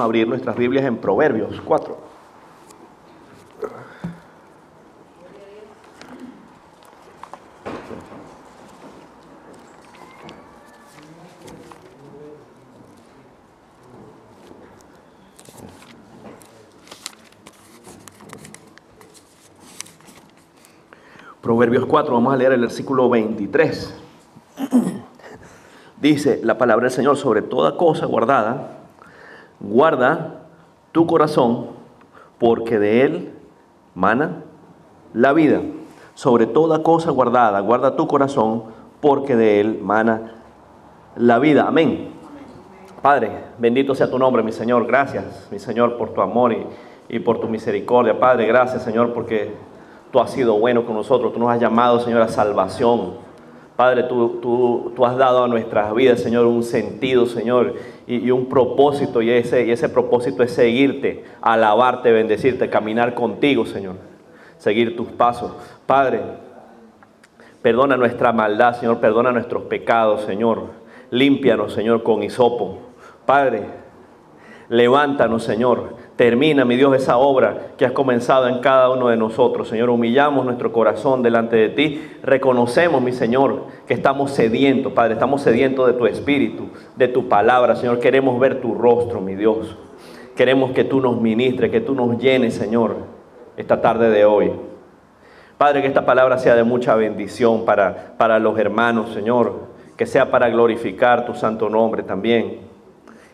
abrir nuestras Biblias en Proverbios 4. Proverbios 4, vamos a leer el versículo 23. Dice la palabra del Señor: sobre toda cosa guardada, guarda tu corazón, porque de él mana la vida. Sobre toda cosa guardada, guarda tu corazón, porque de él mana la vida. Amén. Padre, bendito sea tu nombre, mi Señor. Gracias, mi Señor, por tu amor y por tu misericordia. Padre, gracias, Señor, porque tú has sido bueno con nosotros. Tú nos has llamado, Señor, a salvación. Padre, tú has dado a nuestras vidas, Señor, un sentido, Señor, y un propósito. Y ese propósito es seguirte, alabarte, bendecirte, caminar contigo, Señor. Seguir tus pasos. Padre, perdona nuestra maldad, Señor. Perdona nuestros pecados, Señor. Límpianos, Señor, con hisopo. Padre, levántanos, Señor. Termina, mi Dios, esa obra que has comenzado en cada uno de nosotros, Señor. Humillamos nuestro corazón delante de ti. Reconocemos, mi Señor, que estamos sedientos, Padre. Estamos sedientos de tu Espíritu, de tu palabra, Señor. Queremos ver tu rostro, mi Dios. Queremos que tú nos ministres, que tú nos llenes, Señor, esta tarde de hoy. Padre, que esta palabra sea de mucha bendición para los hermanos, Señor. Que sea para glorificar tu santo nombre también.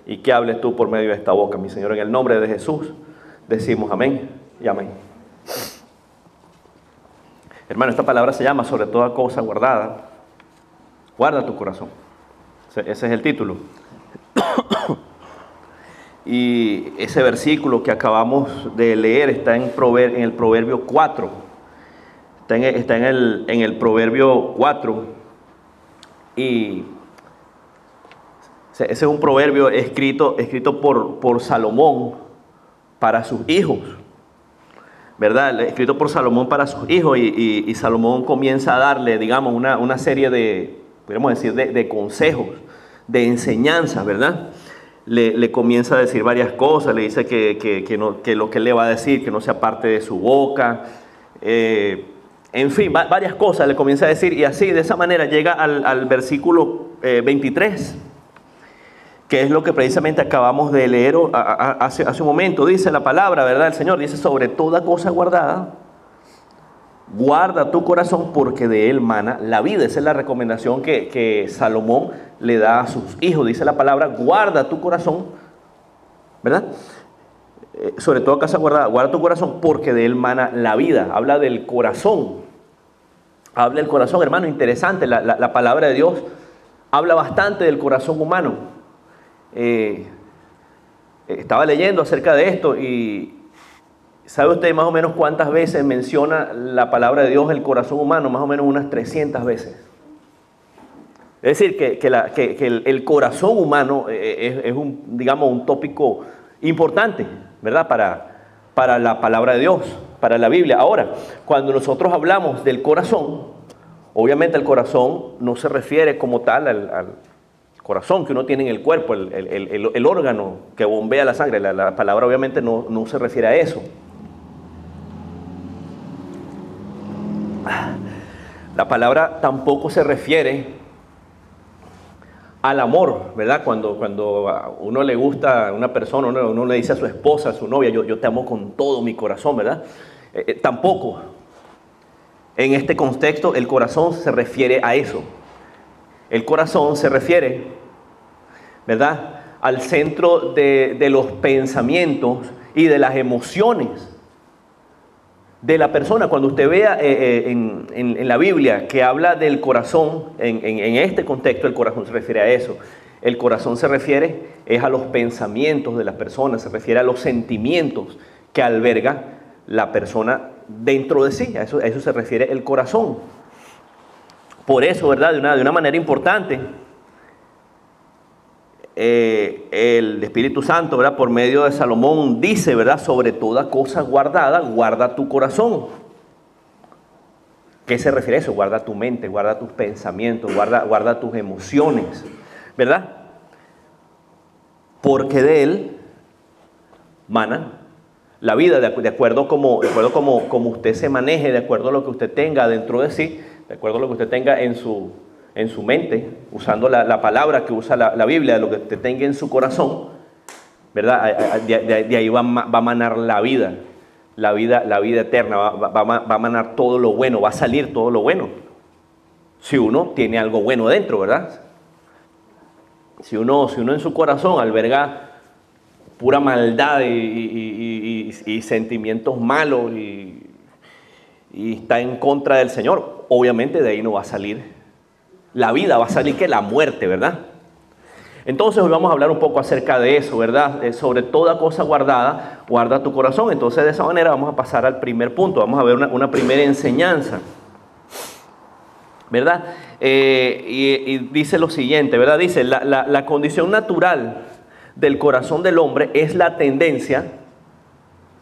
Y que hables tú por medio de esta boca, mi Señor. En el nombre de Jesús decimos amén y amén. Hermano, esta palabra se llama sobre toda cosa guardada. Guarda tu corazón. Ese es el título. Y ese versículo que acabamos de leer está en el Proverbio 4. Está en el Proverbio 4. Y ese es un proverbio escrito por Salomón para sus hijos, ¿verdad? Escrito por Salomón para sus hijos, y Salomón comienza a darle, digamos, una serie de, podríamos decir, de consejos, de enseñanzas, ¿verdad? Le comienza a decir varias cosas. Le dice que lo que él le va a decir, que no sea parte de su boca, en fin, varias cosas le comienza a decir, y así, de esa manera, llega al versículo 23. Que es lo que precisamente acabamos de leer hace un momento. Dice la palabra, ¿verdad? El Señor dice: sobre toda cosa guardada, guarda tu corazón, porque de él mana la vida. Esa es la recomendación que Salomón le da a sus hijos. Dice la palabra: guarda tu corazón, ¿verdad? Sobre toda cosa guardada, guarda tu corazón, porque de él mana la vida. Habla del corazón. Habla del corazón, hermano. Interesante, la palabra de Dios habla bastante del corazón humano. Estaba leyendo acerca de esto, y ¿sabe usted más o menos cuántas veces menciona la palabra de Dios el corazón humano? Más o menos unas 300 veces. Es decir, que el corazón humano es un tópico importante, ¿verdad? Para la palabra de Dios, para la Biblia. Ahora, cuando nosotros hablamos del corazón, obviamente el corazón no se refiere como tal al corazón que uno tiene en el cuerpo, el órgano que bombea la sangre. La palabra obviamente no se refiere a eso. La palabra tampoco se refiere al amor, ¿verdad? Cuando a uno le gusta a una persona, uno le dice a su esposa, a su novia: yo te amo con todo mi corazón, ¿verdad? Tampoco. En este contexto, el corazón se refiere a eso. El corazón se refiere, ¿verdad?, al centro de los pensamientos y de las emociones de la persona. Cuando usted vea en la Biblia que habla del corazón, en este contexto el corazón se refiere a eso. El corazón se refiere a los pensamientos de las personas, se refiere a los sentimientos que alberga la persona dentro de sí. A eso se refiere el corazón. Por eso, ¿verdad?, de una manera importante, el Espíritu Santo, ¿verdad?, por medio de Salomón dice, ¿verdad?, sobre toda cosa guardada, guarda tu corazón. ¿Qué se refiere a eso? Guarda tu mente, guarda tus pensamientos, guarda tus emociones, ¿verdad? Porque de él mana la vida, de acuerdo como usted se maneje, de acuerdo a lo que usted tenga dentro de sí, de acuerdo a lo que usted tenga en su mente, usando la palabra que usa la Biblia, de lo que usted tenga en su corazón, ¿verdad? De ahí va a manar la vida eterna, va a manar todo lo bueno, va a salir todo lo bueno. Si uno tiene algo bueno dentro, ¿verdad? Si uno en su corazón alberga pura maldad y sentimientos malos y está en contra del Señor, obviamente de ahí no va a salir la vida, va a salir que la muerte, ¿verdad? Entonces hoy vamos a hablar un poco acerca de eso, ¿verdad? Sobre toda cosa guardada, guarda tu corazón. Entonces de esa manera vamos a pasar al primer punto, vamos a ver una primera enseñanza, ¿verdad? Y dice lo siguiente, ¿verdad? Dice, la condición natural del corazón del hombre es la tendencia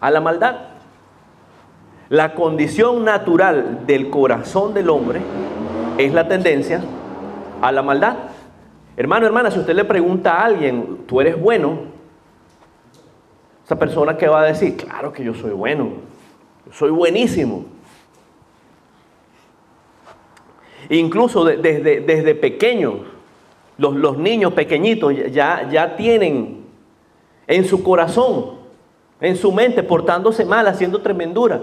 a la maldad. La condición natural del corazón del hombre es la tendencia a la maldad. Hermano, hermana, si usted le pregunta a alguien, ¿tú eres bueno? Esa persona, ¿qué va a decir? Claro que yo soy bueno, yo soy buenísimo. Incluso desde pequeños, los niños pequeñitos ya tienen en su corazón, en su mente, portándose mal, haciendo tremendura.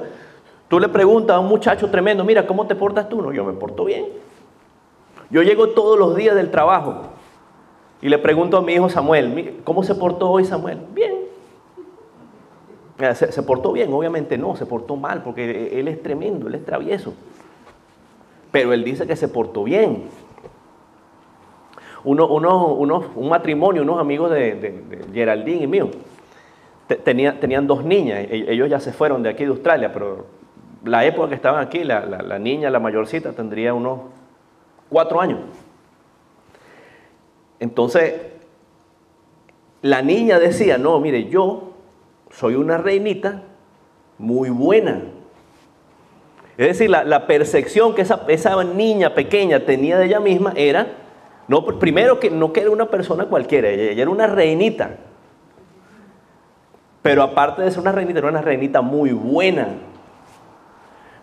Tú le preguntas a un muchacho tremendo, mira, ¿cómo te portas tú? No, yo me porto bien. Yo llego todos los días del trabajo y le pregunto a mi hijo Samuel, ¿cómo se portó hoy Samuel? Bien. ¿Se portó bien? Obviamente no, se portó mal porque él es tremendo, él es travieso. Pero él dice que se portó bien. Un matrimonio, unos amigos de Geraldine y mío, tenían dos niñas. Ellos ya se fueron de aquí de Australia, pero la época que estaban aquí, la niña, la mayorcita, tendría unos 4 años. Entonces, la niña decía, no, mire, yo soy una reinita muy buena. Es decir, la percepción que esa niña pequeña tenía de ella misma era, no, primero que no que era una persona cualquiera, ella era una reinita. Pero aparte de ser una reinita, era una reinita muy buena.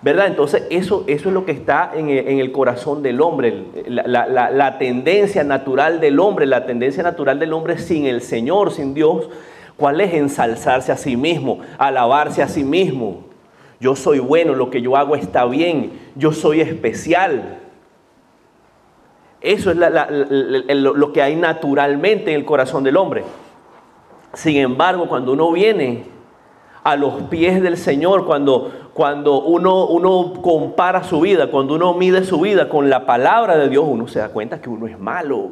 ¿Verdad? Entonces eso es lo que está en el corazón del hombre, la tendencia natural del hombre, sin el Señor, sin Dios. ¿Cuál es? Ensalzarse a sí mismo, alabarse a sí mismo. Yo soy bueno, lo que yo hago está bien, yo soy especial. Eso es lo que hay naturalmente en el corazón del hombre. Sin embargo, cuando uno viene a los pies del Señor, cuando uno compara su vida, cuando uno mide su vida con la palabra de Dios, uno se da cuenta que uno es malo.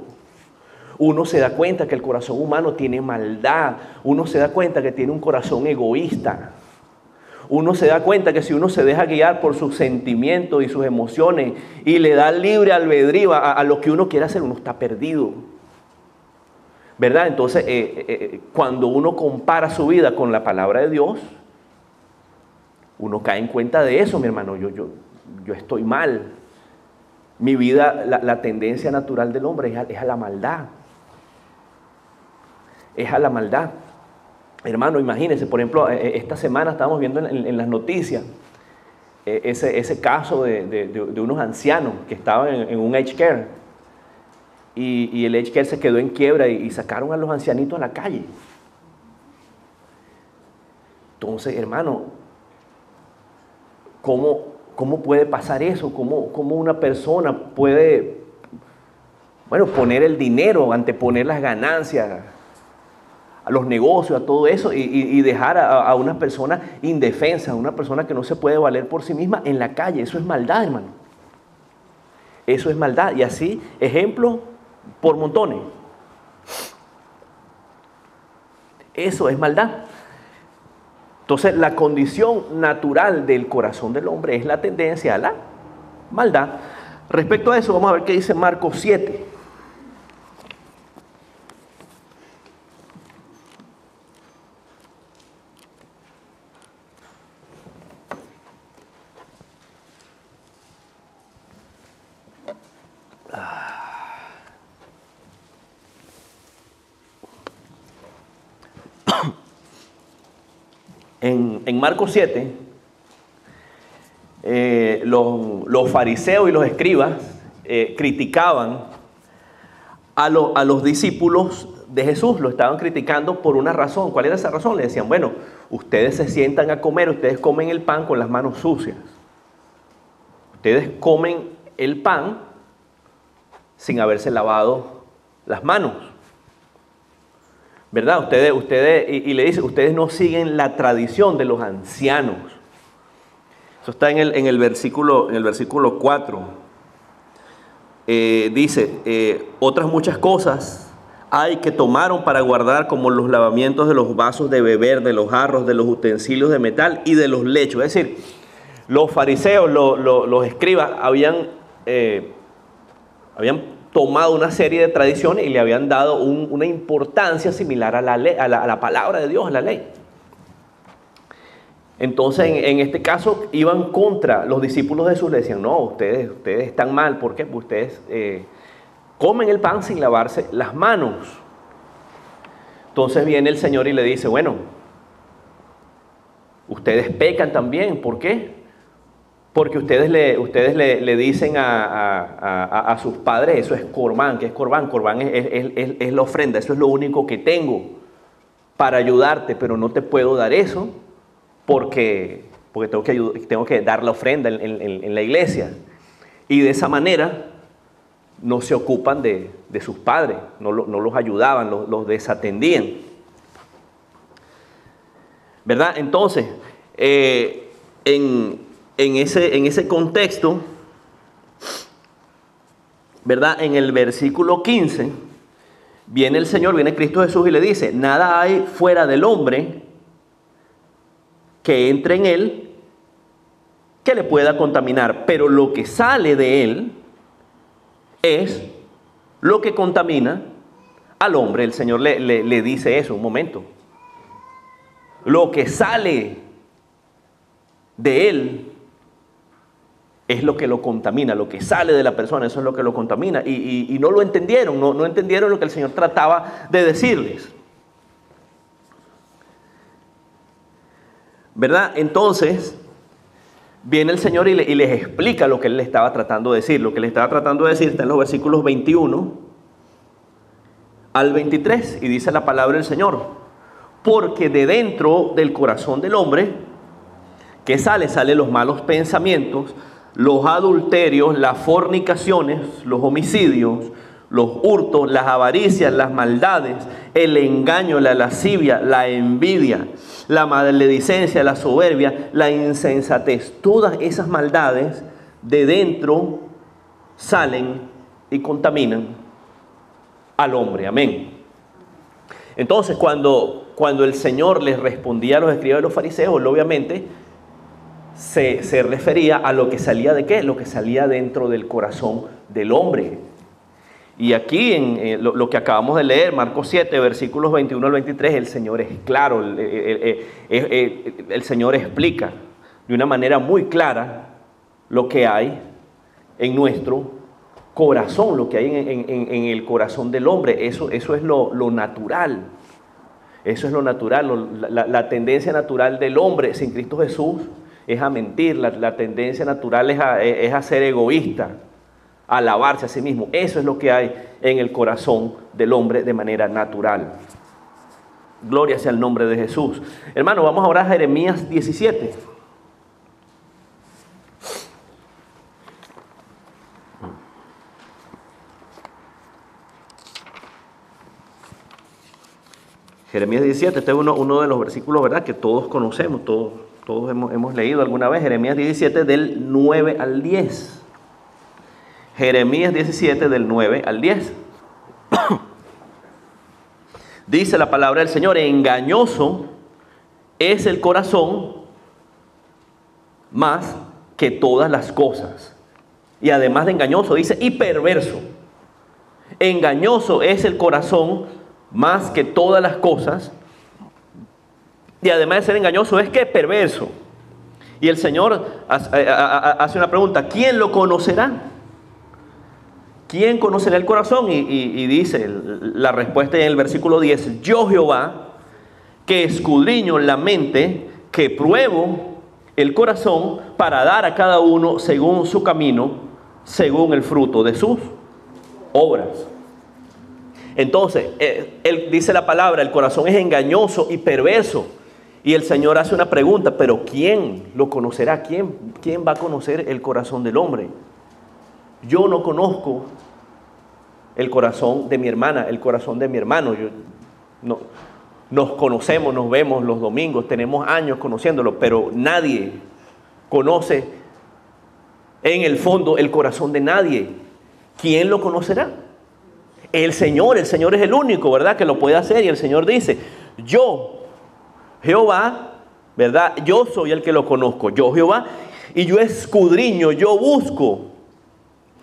Uno se da cuenta que el corazón humano tiene maldad. Uno se da cuenta que tiene un corazón egoísta. Uno se da cuenta que si uno se deja guiar por sus sentimientos y sus emociones y le da libre albedrío a lo que uno quiere hacer, uno está perdido. ¿Verdad? Entonces, cuando uno compara su vida con la palabra de Dios, uno cae en cuenta de eso, mi hermano. Yo estoy mal. Mi vida, la tendencia natural del hombre es a la maldad. Es a la maldad. Hermano, imagínense, por ejemplo, esta semana estábamos viendo en las noticias ese caso de unos ancianos que estaban en un aged care. Y el aged care se quedó en quiebra y sacaron a los ancianitos a la calle. Entonces, hermano, ¿cómo puede pasar eso? ¿Cómo una persona puede, poner el dinero, anteponer las ganancias, a los negocios, a todo eso, y dejar a una persona indefensa, a una persona que no se puede valer por sí misma en la calle? Eso es maldad, hermano. Eso es maldad. Y así, ejemplo por montones. Eso es maldad. Entonces, la condición natural del corazón del hombre es la tendencia a la maldad. Respecto a eso, vamos a ver qué dice Marcos 7. En Marcos 7, los fariseos y los escribas criticaban a los discípulos de Jesús, lo estaban criticando por una razón. ¿Cuál era esa razón? Le decían, bueno, ustedes se sientan a comer, ustedes comen el pan con las manos sucias. Ustedes comen el pan sin haberse lavado las manos. ¿Verdad? Y le dice, ustedes no siguen la tradición de los ancianos. Eso está en el versículo 4. Dice, otras muchas cosas hay que tomaron para guardar, como los lavamientos de los vasos de beber, de los jarros, de los utensilios de metal y de los lechos. Es decir, los fariseos, los escribas habían tomado una serie de tradiciones y le habían dado una importancia similar a la ley, a la palabra de Dios, a la ley. Entonces, en este caso, iban contra los discípulos de Jesús. Le decían, no, ustedes están mal. ¿Por qué? Porque ustedes comen el pan sin lavarse las manos. Entonces viene el Señor y le dice, bueno, ustedes pecan también. ¿Por qué? Porque ustedes le dicen a sus padres, eso es corbán. ¿Qué es corbán? Corbán es la ofrenda, eso es lo único que tengo para ayudarte, pero no te puedo dar eso porque tengo que dar la ofrenda en la iglesia. Y de esa manera no se ocupan de sus padres, no los ayudaban, los desatendían. ¿Verdad? Entonces, en ese contexto, ¿verdad? En el versículo 15, viene Cristo Jesús y le dice, nada hay fuera del hombre que entre en él que le pueda contaminar, pero lo que sale de él es lo que contamina al hombre. El Señor le dice eso, un momento. Lo que sale de él es lo que lo contamina, lo que sale de la persona, eso es lo que lo contamina. Y no lo entendieron, no entendieron lo que el Señor trataba de decirles. ¿Verdad? Entonces, viene el Señor y les explica lo que Él le estaba tratando de decir. Lo que le estaba tratando de decir está en los versículos 21 al 23, y dice la palabra del Señor. Porque de dentro del corazón del hombre, ¿qué sale? Salen los malos pensamientos, los adulterios, las fornicaciones, los homicidios, los hurtos, las avaricias, las maldades, el engaño, la lascivia, la envidia, la maledicencia, la soberbia, la insensatez. Todas esas maldades de dentro salen y contaminan al hombre. Amén. Entonces, cuando el Señor les respondía a los escribas y los fariseos, obviamente se refería a lo que salía de qué, lo que salía dentro del corazón del hombre. Y aquí en lo que acabamos de leer, Marcos 7, versículos 21 al 23, el Señor es claro, el Señor explica de una manera muy clara lo que hay en nuestro corazón, lo que hay en el corazón del hombre. Eso es lo natural. Eso es lo natural, la tendencia natural del hombre sin Cristo Jesús es a mentir, la tendencia natural es a ser egoísta, a alabarse a sí mismo. Eso es lo que hay en el corazón del hombre de manera natural. Gloria sea el nombre de Jesús. Hermano, vamos ahora a Jeremías 17. Jeremías 17, este es uno de los versículos, ¿verdad?, que todos conocemos, todos hemos leído alguna vez. Jeremías 17 del 9 al 10. Jeremías 17 del 9 al 10. Dice la palabra del Señor: engañoso es el corazón más que todas las cosas. Y además de engañoso, dice, y perverso. Engañoso es el corazón más que todas las cosas, y además de ser engañoso es que es perverso. Y el Señor hace una pregunta: ¿quién lo conocerá? ¿Quién conocerá el corazón? Y dice la respuesta en el versículo 10: yo, Jehová, que escudriño la mente que pruebo el corazón para dar a cada uno según su camino, según el fruto de sus obras. Entonces, él dice la palabra, el corazón es engañoso y perverso. Y el Señor hace una pregunta, pero ¿quién lo conocerá? ¿Quién va a conocer el corazón del hombre? Yo no conozco el corazón de mi hermana, el corazón de mi hermano. Nos conocemos, nos vemos los domingos, tenemos años conociéndolo, pero nadie conoce en el fondo el corazón de nadie. ¿Quién lo conocerá? El Señor es el único, ¿verdad?, que lo puede hacer. Y el Señor dice, yo, Jehová, ¿verdad?, yo soy el que lo conozco, yo Jehová, y yo escudriño, yo busco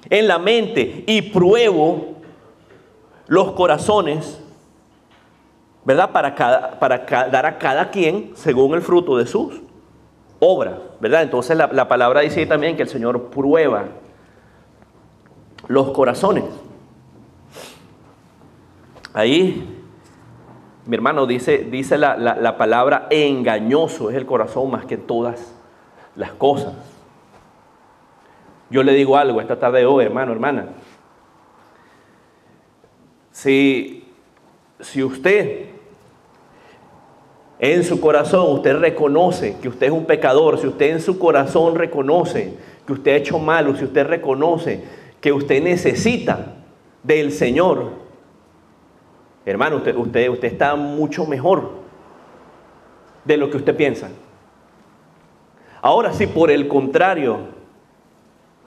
en la mente y pruebo los corazones, ¿verdad?, para dar a cada quien según el fruto de sus obras, ¿verdad? Entonces la palabra dice también que el Señor prueba los corazones. Ahí, mi hermano, dice la palabra engañoso es el corazón más que todas las cosas. Yo le digo algo esta tarde hoy, hermano, hermana. Si usted en su corazón usted reconoce que usted es un pecador, si usted en su corazón reconoce que usted ha hecho mal, si usted reconoce que usted necesita del Señor, hermano, usted está mucho mejor de lo que usted piensa. Ahora, si por el contrario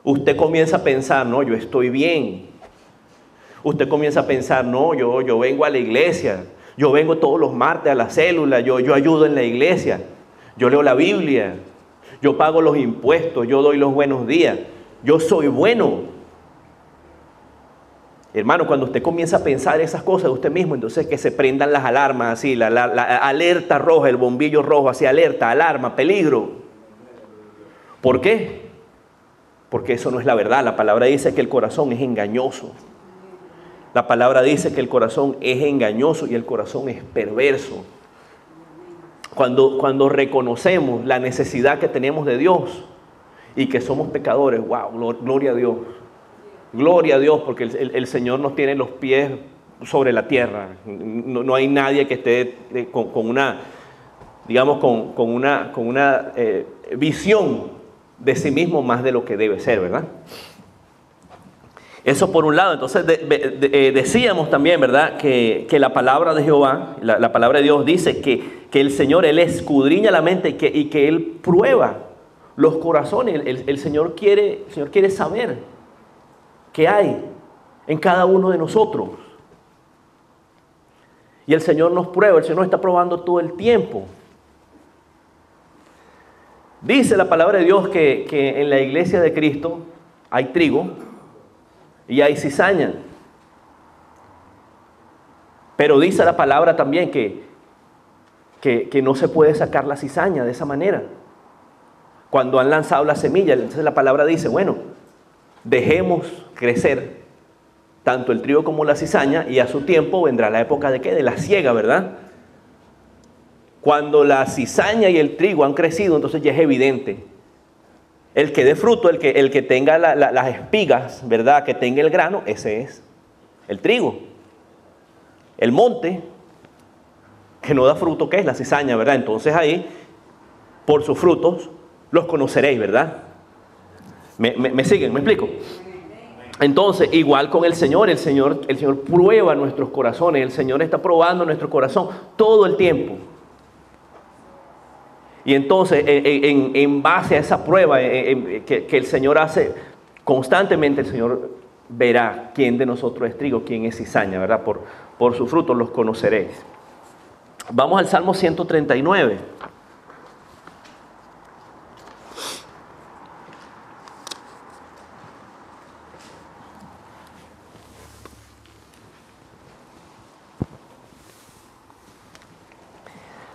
usted comienza a pensar, no, yo estoy bien. Usted comienza a pensar, no, yo vengo a la iglesia, yo vengo todos los martes a la célula, yo ayudo en la iglesia, yo leo la Biblia, yo pago los impuestos, yo doy los buenos días, yo soy bueno. Hermano, cuando usted comienza a pensar esas cosas de usted mismo, entonces que se prendan las alarmas así, la alerta roja, el bombillo rojo así, alerta, alarma, peligro. ¿Por qué? Porque eso no es la verdad. La palabra dice que el corazón es engañoso. La palabra dice que el corazón es engañoso y el corazón es perverso. Cuando reconocemos la necesidad que tenemos de Dios y que somos pecadores, wow, gloria a Dios. Gloria a Dios, porque el Señor nos tiene los pies sobre la tierra. No hay nadie que esté con una, digamos, con una visión de sí mismo más de lo que debe ser, ¿verdad? Eso por un lado. Entonces decíamos también, ¿verdad?, que la palabra de Jehová, la palabra de Dios dice que el Señor, Él escudriña la mente y que Él prueba los corazones. El Señor quiere saber qué hay en cada uno de nosotros. Y el Señor nos prueba, el Señor nos está probando todo el tiempo. Dice la palabra de Dios que en la iglesia de Cristo hay trigo y hay cizaña. Pero dice la palabra también que no se puede sacar la cizaña de esa manera. Cuando han lanzado la semilla, entonces la palabra dice, bueno, dejemos crecer tanto el trigo como la cizaña y a su tiempo vendrá la época de ¿qué? De la siega, ¿verdad? Cuando la cizaña y el trigo han crecido, entonces ya es evidente. El que dé fruto, el que tenga las espigas, ¿verdad?, que tenga el grano, ese es el trigo. El monte que no da fruto, ¿qué es? La cizaña, ¿verdad? Entonces ahí, por sus frutos, los conoceréis, ¿verdad? ¿Me siguen? ¿Me explico? Entonces, igual con el Señor prueba nuestros corazones. El Señor está probando nuestro corazón todo el tiempo. Y entonces, en base a esa prueba que el Señor hace constantemente, el Señor verá quién de nosotros es trigo, quién es cizaña, ¿verdad? Por sus frutos los conoceréis. Vamos al Salmo 139.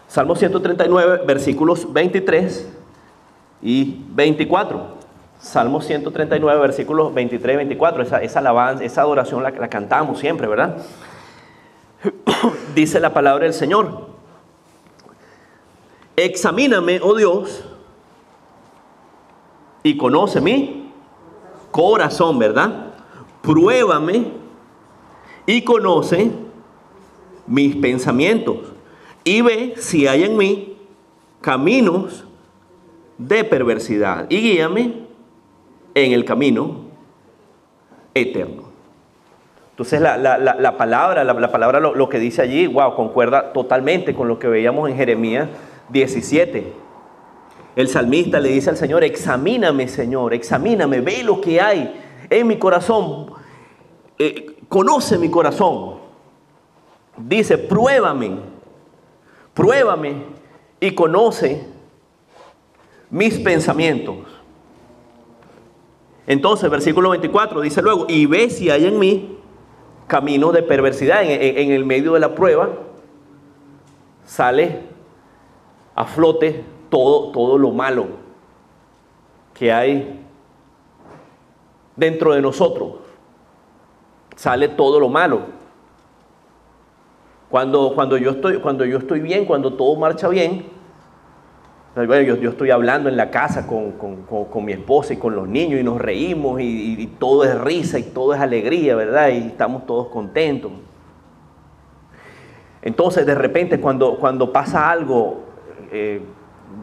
Salmo 139, versículos 23 y 24. Salmo 139, versículos 23 y 24. Esa alabanza, esa adoración la cantamos siempre, ¿verdad? Dice la palabra del Señor. examíname, oh Dios, y conoce mi corazón, ¿verdad? Pruébame y conoce mis pensamientos y ve si hay en mí caminos de perversidad y guíame en el camino eterno. Entonces la palabra lo que dice allí, wow, concuerda totalmente con lo que veíamos en Jeremías 17. El salmista le dice al Señor, examíname, Señor, examíname, ve lo que hay en mi corazón, conoce mi corazón. Dice, pruébame y conoce mis pensamientos. Entonces, versículo 24 dice luego, y ve si hay en mí camino de perversidad. En el medio de la prueba sale a flote todo lo malo que hay dentro de nosotros. Sale todo lo malo. Cuando yo estoy bien, cuando todo marcha bien, bueno, yo estoy hablando en la casa con mi esposa y con los niños y nos reímos y todo es risa y todo es alegría, ¿verdad? Y estamos todos contentos. Entonces, de repente, cuando pasa algo,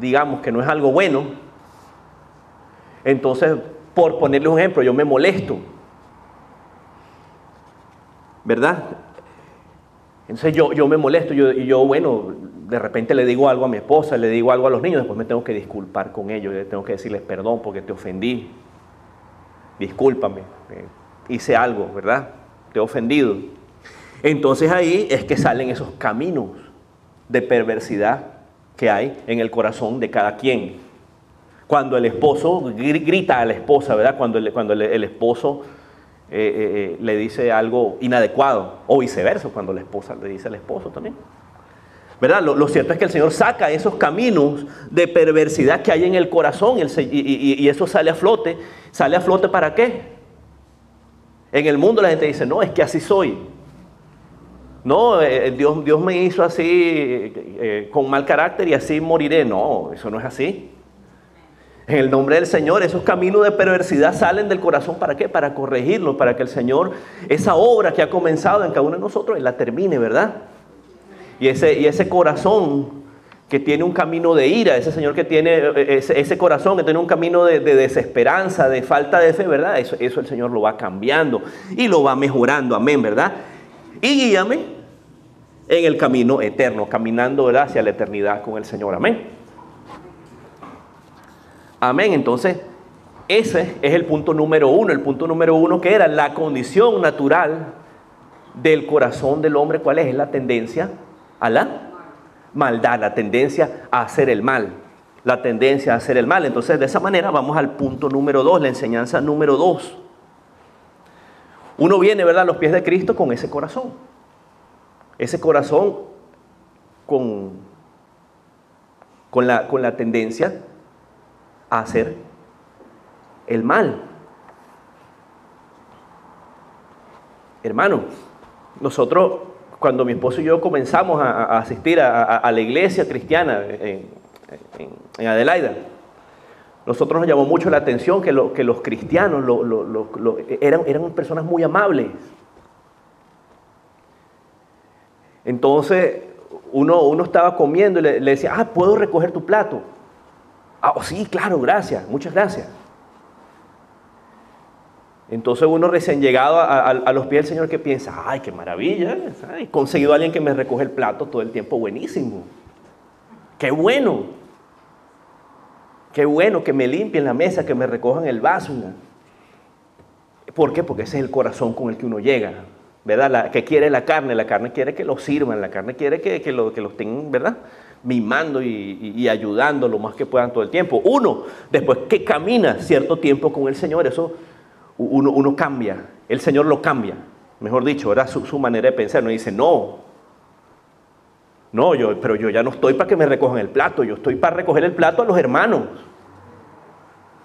digamos que no es algo bueno, entonces, por ponerle un ejemplo, yo me molesto, ¿verdad? Entonces yo me molesto y yo, bueno, de repente le digo algo a mi esposa, le digo algo a los niños, después me tengo que disculpar con ellos, tengo que decirles perdón porque te ofendí, discúlpame, hice algo, ¿verdad? Te he ofendido. Entonces ahí es que salen esos caminos de perversidad que hay en el corazón de cada quien. Cuando el esposo grita a la esposa, ¿verdad? Cuando el esposo le dice algo inadecuado, o viceversa, cuando la esposa le dice al esposo también, ¿verdad? Lo cierto es que el Señor saca esos caminos de perversidad que hay en el corazón y eso sale a flote. ¿Sale a flote para qué? En el mundo la gente dice, no, es que así soy. No, Dios me hizo así, con mal carácter y así moriré. No, eso no es así. En el nombre del Señor, esos caminos de perversidad salen del corazón. ¿Para qué? Para corregirlo, para que el Señor, esa obra que ha comenzado en cada uno de nosotros, Él la termine, ¿verdad? Y ese corazón que tiene un camino de ira, ese Señor que tiene ese corazón que tiene un camino de desesperanza, de falta de fe, ¿verdad? Eso el Señor lo va cambiando y lo va mejorando, amén, ¿verdad? Y guíame en el camino eterno, caminando, ¿verdad?, hacia la eternidad con el Señor, amén. Amén. Entonces, ese es el punto número uno. El punto número uno que era la condición natural del corazón del hombre. ¿Cuál es? Es la tendencia a la maldad, la tendencia a hacer el mal. La tendencia a hacer el mal. Entonces, de esa manera vamos al punto número 2, la enseñanza número 2. Uno viene, ¿verdad?, a los pies de Cristo con ese corazón. Ese corazón con la tendencia a hacer el mal. Hermano, nosotros, cuando mi esposo y yo comenzamos a asistir a la iglesia cristiana en Adelaida, nosotros nos llamó mucho la atención que los cristianos eran personas muy amables. Entonces, uno estaba comiendo y le decía, ¿puedo recoger tu plato? Sí, claro, gracias, muchas gracias. Entonces uno recién llegado a los pies del Señor que piensa, ¡ay, qué maravilla! He conseguido a alguien que me recoge el plato todo el tiempo, buenísimo. ¡Qué bueno! ¡Qué bueno que me limpien la mesa, que me recojan el vaso! ¿Por qué? Porque ese es el corazón con el que uno llega, ¿verdad? ¿Qué quiere la carne? La carne quiere que lo sirvan, la carne quiere que lo estén, ¿verdad?, mimando y ayudando lo más que puedan todo el tiempo. Uno, después que camina cierto tiempo con el Señor, eso uno cambia, el Señor lo cambia, mejor dicho, ¿verdad?, su manera de pensar. Uno dice, pero yo ya no estoy para que me recojan el plato, yo estoy para recoger el plato a los hermanos,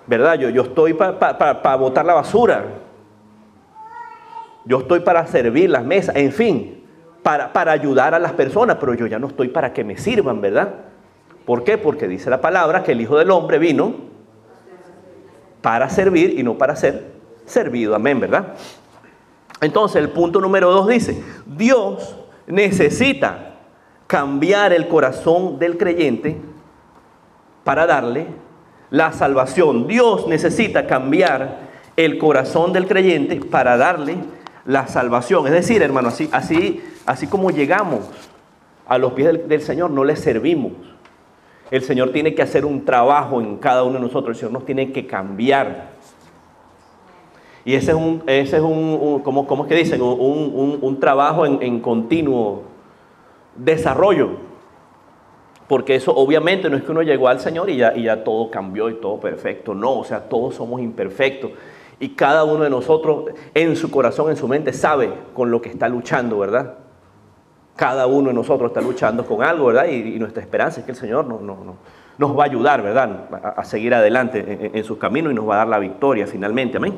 ¿verdad? Yo estoy para botar la basura, yo estoy para servir las mesas, en fin, para ayudar a las personas, pero yo ya no estoy para que me sirvan, ¿verdad? ¿Por qué? Porque dice la palabra que el Hijo del Hombre vino para servir y no para ser servido. Amén, ¿verdad? Entonces el punto número 2 dice, Dios necesita cambiar el corazón del creyente para darle la salvación. Dios necesita cambiar el corazón del creyente para darle la salvación. Es decir, hermano, así como llegamos a los pies del Señor, no le servimos. El Señor tiene que hacer un trabajo en cada uno de nosotros. El Señor nos tiene que cambiar. Y ese es un ¿cómo es que dicen? Un trabajo en continuo desarrollo. Porque eso obviamente no es que uno llegó al Señor y ya todo cambió y todo perfecto. No, o sea, todos somos imperfectos. Y cada uno de nosotros en su corazón, en su mente, sabe con lo que está luchando, ¿verdad? Cada uno de nosotros está luchando con algo, ¿verdad? Y nuestra esperanza es que el Señor nos va a ayudar, ¿verdad? A seguir adelante en sus caminos y nos va a dar la victoria finalmente, amén.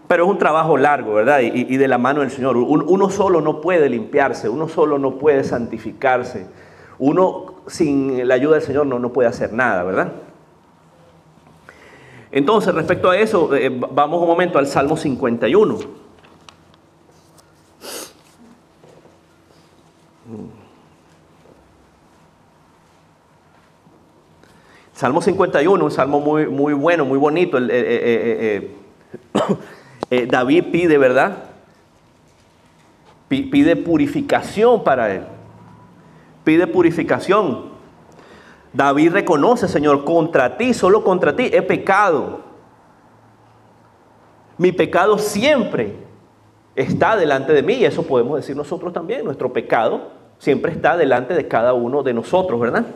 Pero es un trabajo largo, ¿verdad? Y de la mano del Señor. Uno solo no puede limpiarse, uno solo no puede santificarse. Uno sin la ayuda del Señor no puede hacer nada, ¿verdad? Entonces, respecto a eso, vamos un momento al Salmo 51. Salmo 51, un salmo muy, muy bueno, muy bonito. David pide, ¿verdad? Pide purificación para él. Pide purificación. David reconoce, Señor, contra ti, solo contra ti he pecado. Mi pecado siempre está delante de mí, y eso podemos decir nosotros también. Nuestro pecado siempre está delante de cada uno de nosotros, ¿verdad?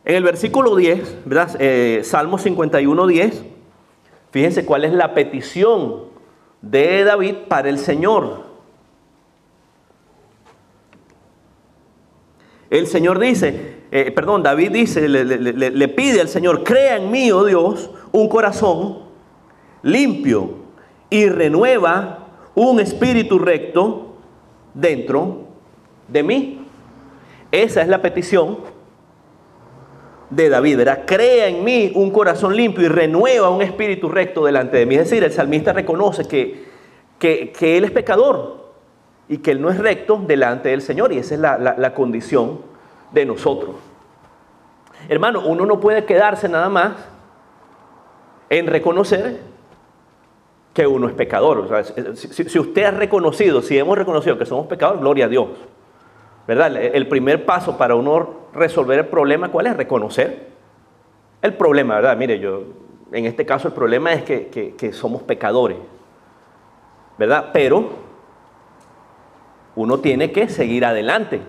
En el versículo 10, ¿verdad? Salmo 51, 10, fíjense cuál es la petición de David para el Señor. El Señor dice, David dice, le pide al Señor, crea en mí, oh Dios, un corazón limpio y renueva un espíritu recto dentro de mí. Esa es la petición de David, ¿verdad? Crea en mí un corazón limpio y renueva un espíritu recto delante de mí. Es decir, el salmista reconoce que él es pecador y que él no es recto delante del Señor, y esa es la condición de nosotros. Hermano, uno no puede quedarse nada más en reconocer que uno es pecador. O sea, si usted ha reconocido, si hemos reconocido que somos pecadores, gloria a Dios, ¿verdad? El primer paso para uno resolver el problema, ¿cuál es? Reconocer el problema, ¿verdad? Mire, en este caso el problema es que somos pecadores, ¿verdad? Pero uno tiene que seguir adelante.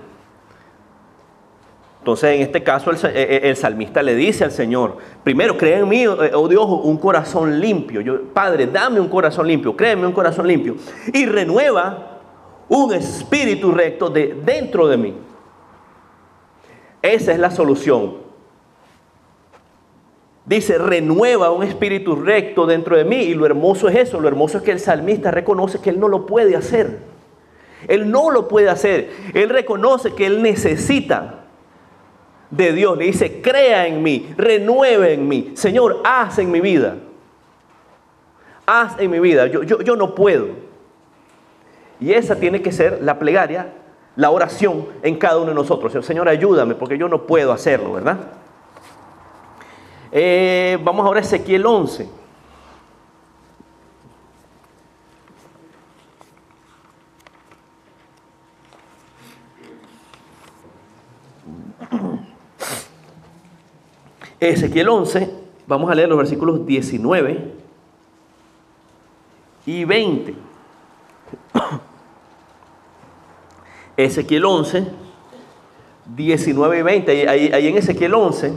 Entonces, en este caso, el salmista le dice al Señor, primero, crea en mí, oh Dios, un corazón limpio. Padre, dame un corazón limpio, créeme un corazón limpio. Y renueva un espíritu recto dentro de mí. Esa es la solución. Dice, renueva un espíritu recto dentro de mí. Y lo hermoso es eso, lo hermoso es que el salmista reconoce que él no lo puede hacer. Él no lo puede hacer. Él reconoce que él necesita de Dios. Le dice, crea en mí, renueve en mí. Señor, haz en mi vida. Haz en mi vida. Yo no puedo. Y esa tiene que ser la plegaria, la oración en cada uno de nosotros. Señor, ayúdame porque yo no puedo hacerlo, ¿verdad? Vamos ahora a Ezequiel 11. Ezequiel 11, vamos a leer los versículos 19 y 20. Ezequiel 11, 19 y 20. Ahí en Ezequiel 11,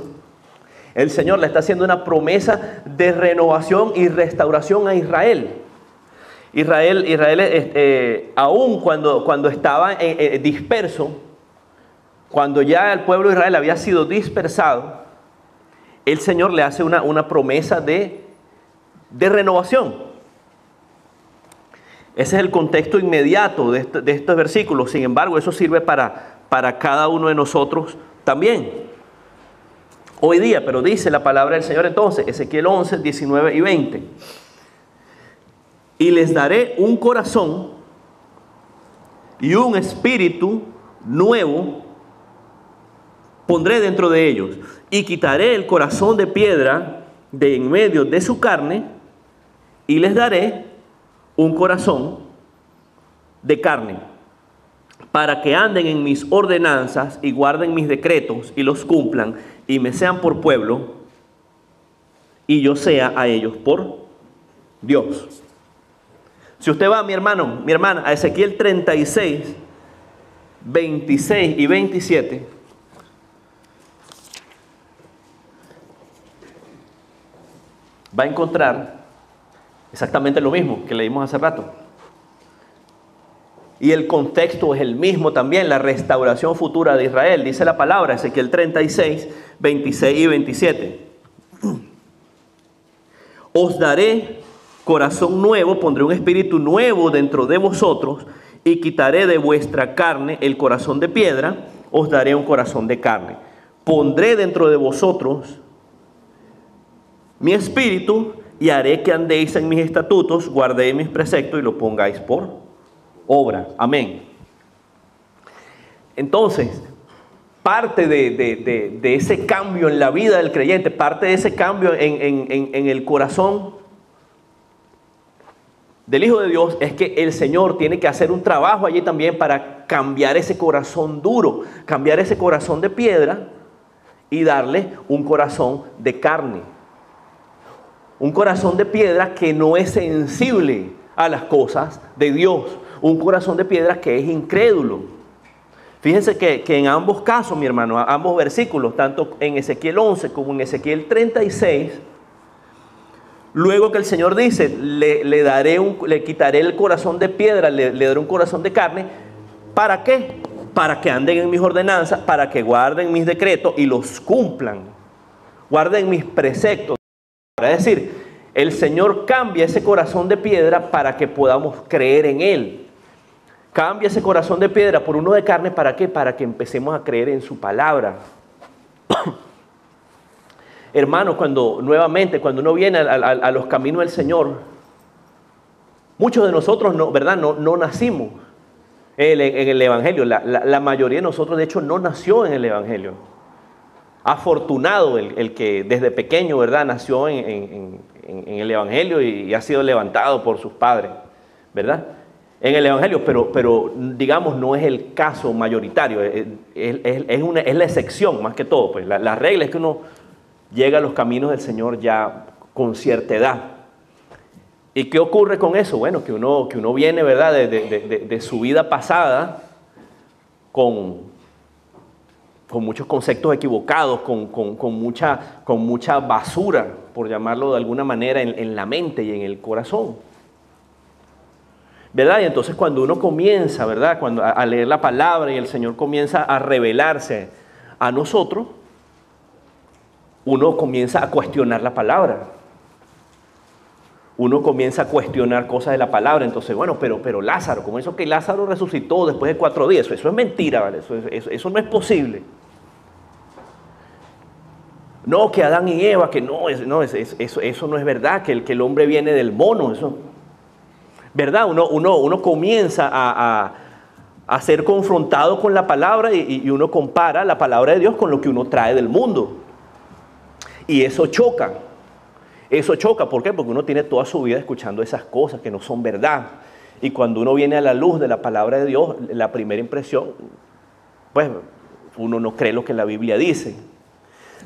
el Señor le está haciendo una promesa de renovación y restauración a Israel. Israel aún cuando estaba disperso, cuando ya el pueblo de Israel había sido dispersado, el Señor le hace una promesa de renovación. Ese es el contexto inmediato de estos versículos. Sin embargo, eso sirve para para cada uno de nosotros también. Hoy día, pero dice la palabra del Señor entonces, Ezequiel 11, 19 y 20. Y les daré un corazón y un espíritu nuevo pondré dentro de ellos, y quitaré el corazón de piedra de en medio de su carne, y les daré un corazón de carne, para que anden en mis ordenanzas y guarden mis decretos y los cumplan, y me sean por pueblo, y yo sea a ellos por Dios. Si usted va, mi hermano, mi hermana, a Ezequiel 36, 26 y 27, va a encontrar exactamente lo mismo que leímos hace rato. Y el contexto es el mismo también, la restauración futura de Israel. Dice la palabra, Ezequiel 36, 26 y 27. Os daré corazón nuevo, pondré un espíritu nuevo dentro de vosotros, y quitaré de vuestra carne el corazón de piedra, os daré un corazón de carne. Pondré dentro de vosotros mi espíritu, y haré que andéis en mis estatutos, guardéis mis preceptos y lo pongáis por obra. Amén. Entonces, parte de ese cambio en la vida del creyente, parte de ese cambio en el corazón del Hijo de Dios, es que el Señor tiene que hacer un trabajo allí también para cambiar ese corazón duro, cambiar ese corazón de piedra y darle un corazón de carne. Un corazón de piedra que no es sensible a las cosas de Dios. Un corazón de piedra que es incrédulo. Fíjense que en ambos casos, mi hermano, ambos versículos, tanto en Ezequiel 11 como en Ezequiel 36, luego que el Señor dice, le quitaré el corazón de piedra, le daré un corazón de carne. ¿Para qué? Para que anden en mis ordenanzas, para que guarden mis decretos y los cumplan. Guarden mis preceptos. Es decir, el Señor cambia ese corazón de piedra para que podamos creer en Él. Cambia ese corazón de piedra por uno de carne, ¿para qué? Para que empecemos a creer en su palabra. Hermanos, cuando uno viene a los caminos del Señor, muchos de nosotros no nacimos en el Evangelio. La mayoría de nosotros, de hecho, no nació en el Evangelio. Afortunado el que desde pequeño, ¿verdad?, nació en el Evangelio y ha sido levantado por sus padres, ¿verdad?, en el Evangelio, pero digamos no es el caso mayoritario, es la excepción más que todo. Pues la regla es que uno llega a los caminos del Señor ya con cierta edad. ¿Y qué ocurre con eso? Bueno, que uno viene, ¿verdad?, de su vida pasada con muchos conceptos equivocados, con mucha basura, por llamarlo de alguna manera, en la mente y en el corazón, ¿verdad? Y entonces cuando uno comienza, ¿verdad?, a leer la palabra y el Señor comienza a revelarse a nosotros, uno comienza a cuestionar la palabra. Uno comienza a cuestionar cosas de la palabra. Entonces, bueno, pero Lázaro, como eso que Lázaro resucitó después de 4 días, eso es mentira, ¿vale? Eso no es posible. No, que Adán y Eva, que eso no es verdad, que el hombre viene del mono, eso, ¿verdad? Uno comienza a ser confrontado con la palabra y uno compara la palabra de Dios con lo que uno trae del mundo. Y eso choca. Eso choca, ¿por qué? Porque uno tiene toda su vida escuchando esas cosas que no son verdad. Y cuando uno viene a la luz de la palabra de Dios, la primera impresión, pues uno no cree lo que la Biblia dice.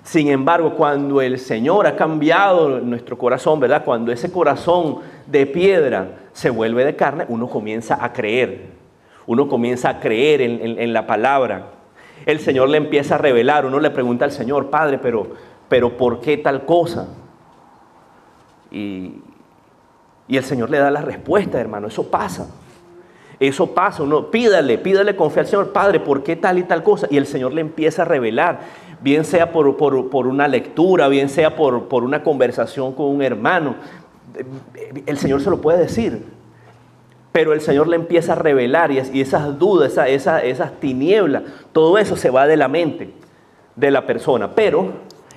Sin embargo, cuando el Señor ha cambiado nuestro corazón, ¿verdad?, cuando ese corazón de piedra se vuelve de carne, uno comienza a creer. Uno comienza a creer en la palabra. El Señor le empieza a revelar. Uno le pregunta al Señor, Padre, pero ¿por qué tal cosa? Y el Señor le da la respuesta, hermano. Eso pasa. Eso pasa. Uno pídale con fe al Señor, Padre, ¿por qué tal y tal cosa? Y el Señor le empieza a revelar, bien sea por una lectura, bien sea por una conversación con un hermano. El Señor se lo puede decir. Pero el Señor le empieza a revelar y esas dudas, esas tinieblas, todo eso se va de la mente de la persona. Pero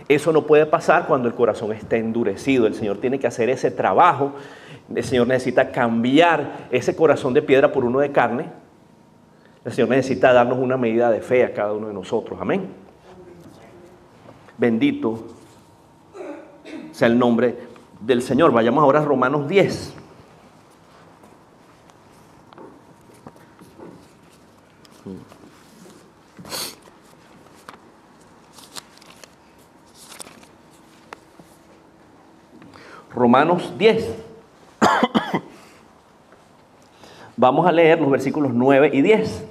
eso no puede pasar cuando el corazón está endurecido. El Señor tiene que hacer ese trabajo. El Señor necesita cambiar ese corazón de piedra por uno de carne. El Señor necesita darnos una medida de fe a cada uno de nosotros. Amén. Bendito sea el nombre del Señor. Vayamos ahora a Romanos 10. Romanos 10. Vamos a leer los versículos 9 y 10.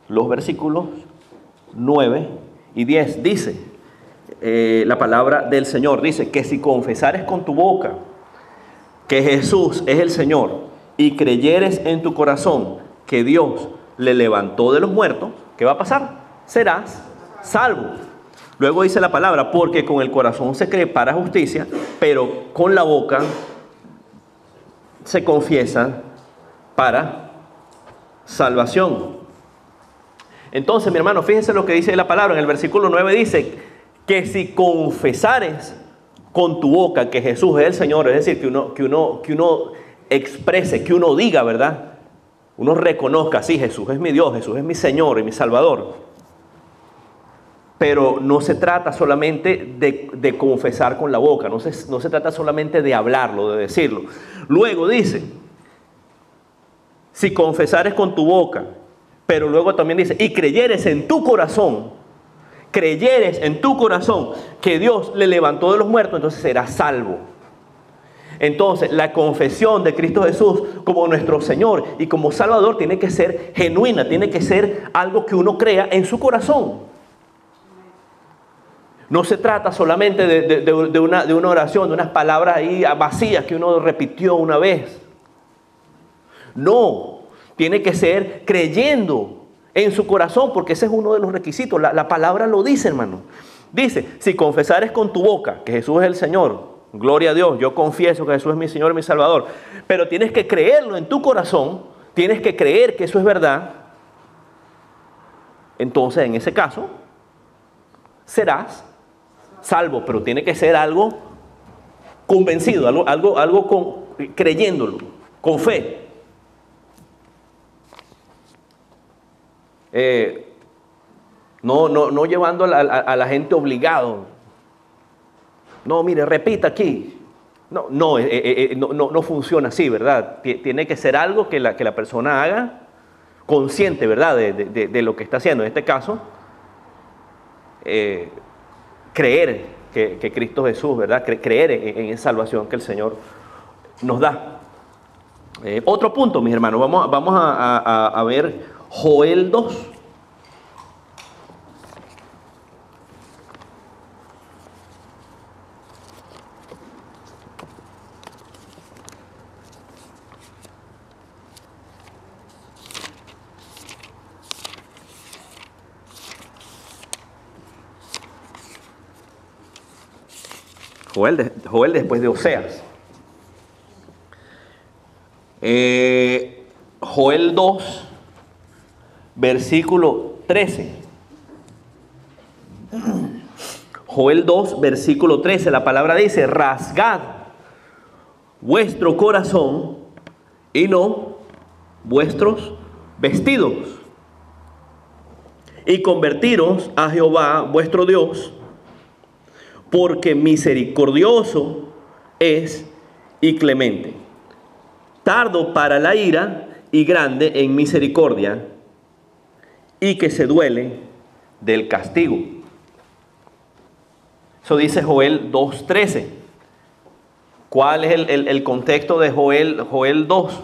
Los versículos 9 y 10 dice la palabra del Señor. Dice que si confesares con tu boca que Jesús es el Señor y creyeres en tu corazón que Dios le levantó de los muertos, ¿qué va a pasar? Serás salvo. Luego dice la palabra, porque con el corazón se cree para justicia, pero con la boca se confiesa para salvación. Entonces, mi hermano, fíjense lo que dice la palabra. En el versículo 9 dice que si confesares con tu boca que Jesús es el Señor, es decir, que uno exprese, que uno diga, ¿verdad? Uno reconozca, sí, Jesús es mi Dios, Jesús es mi Señor y mi Salvador. Pero no se trata solamente de confesar con la boca, no se trata solamente de hablarlo, de decirlo. Luego dice, si confesares con tu boca, pero luego también dice, y creyeres en tu corazón que Dios le levantó de los muertos, entonces serás salvo. Entonces, la confesión de Cristo Jesús como nuestro Señor y como Salvador tiene que ser genuina, tiene que ser algo que uno crea en su corazón. No se trata solamente de una oración, de unas palabras ahí vacías que uno repitió una vez. No, tiene que ser creyendo en su corazón, porque ese es uno de los requisitos. La palabra lo dice, hermano. Dice, si confesares con tu boca que Jesús es el Señor, gloria a Dios, yo confieso que Jesús es mi Señor y mi Salvador, pero tienes que creerlo en tu corazón, tienes que creer que eso es verdad, entonces en ese caso serás salvo, pero tiene que ser algo convencido, algo creyéndolo, con fe. No llevando a la gente obligado. No, mire, repita aquí. No funciona así, ¿verdad? Tiene que ser algo que la persona haga consciente, ¿verdad? De lo que está haciendo. En este caso, creer que Cristo Jesús, ¿verdad? Creer en esa salvación que el Señor nos da. Otro punto, mis hermanos, vamos a ver Joel 2. Joel después de Oseas. Joel 2, versículo 13. Joel 2, versículo 13. La palabra dice, rasgad vuestro corazón y no vuestros vestidos, y convertiros a Jehová vuestro Dios, porque misericordioso es y clemente, tardo para la ira y grande en misericordia, y que se duele del castigo. Eso dice Joel 2:13. ¿Cuál es el contexto de Joel 2?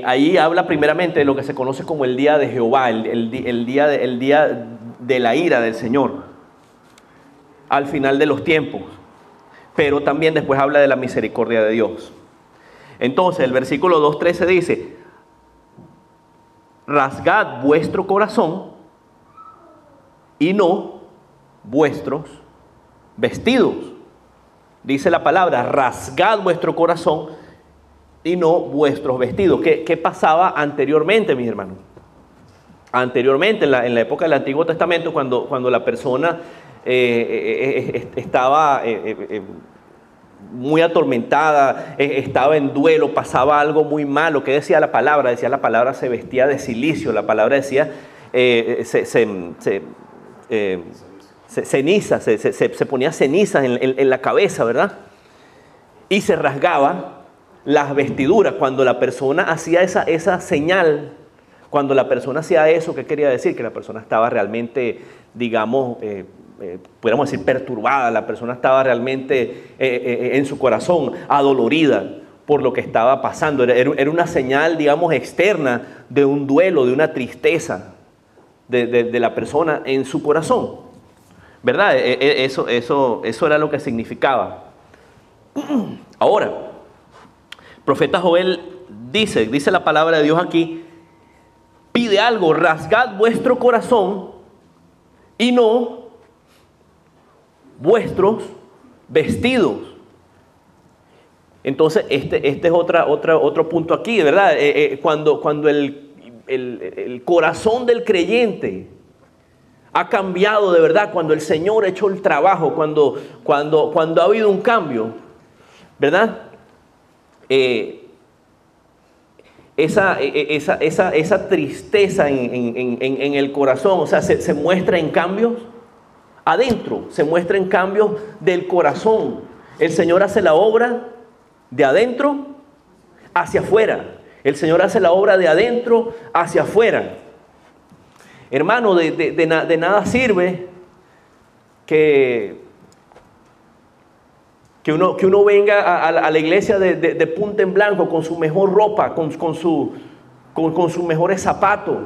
Ahí habla primeramente de lo que se conoce como el día de Jehová, el día de la ira del Señor, al final de los tiempos, pero también después habla de la misericordia de Dios. Entonces el versículo 2:13 dice, rasgad vuestro corazón y no vuestros vestidos. Dice la palabra, rasgad vuestro corazón y no vuestros vestidos. ¿Qué pasaba anteriormente, mis hermanos? Anteriormente, en la época del Antiguo Testamento, cuando la persona estaba muy atormentada, estaba en duelo, pasaba algo muy malo. ¿Qué decía la palabra? Decía la palabra se vestía de cilicio, la palabra decía ceniza, se ponía cenizas en la cabeza, ¿verdad? Y se rasgaba las vestiduras. Cuando la persona hacía esa señal, cuando la persona hacía eso, ¿qué quería decir? Que la persona estaba realmente, digamos, pudiéramos decir perturbada, la persona estaba realmente en su corazón adolorida por lo que estaba pasando. Era una señal, digamos, externa de un duelo, de una tristeza de la persona en su corazón, ¿verdad? Eso era lo que significaba. Ahora, el profeta Joel dice la palabra de Dios aquí, pide algo, rasgad vuestro corazón y no vuestros vestidos. Entonces, este es otro punto aquí, ¿verdad? Cuando el corazón del creyente ha cambiado de verdad, cuando el Señor ha hecho el trabajo, cuando ha habido un cambio, ¿verdad? Esa tristeza en el corazón, o sea, se muestra en cambios adentro, se muestra en cambios del corazón. El Señor hace la obra de adentro hacia afuera. El Señor hace la obra de adentro hacia afuera. Hermano, de nada sirve que uno venga a la iglesia de punta en blanco con su mejor ropa, con sus mejores zapatos,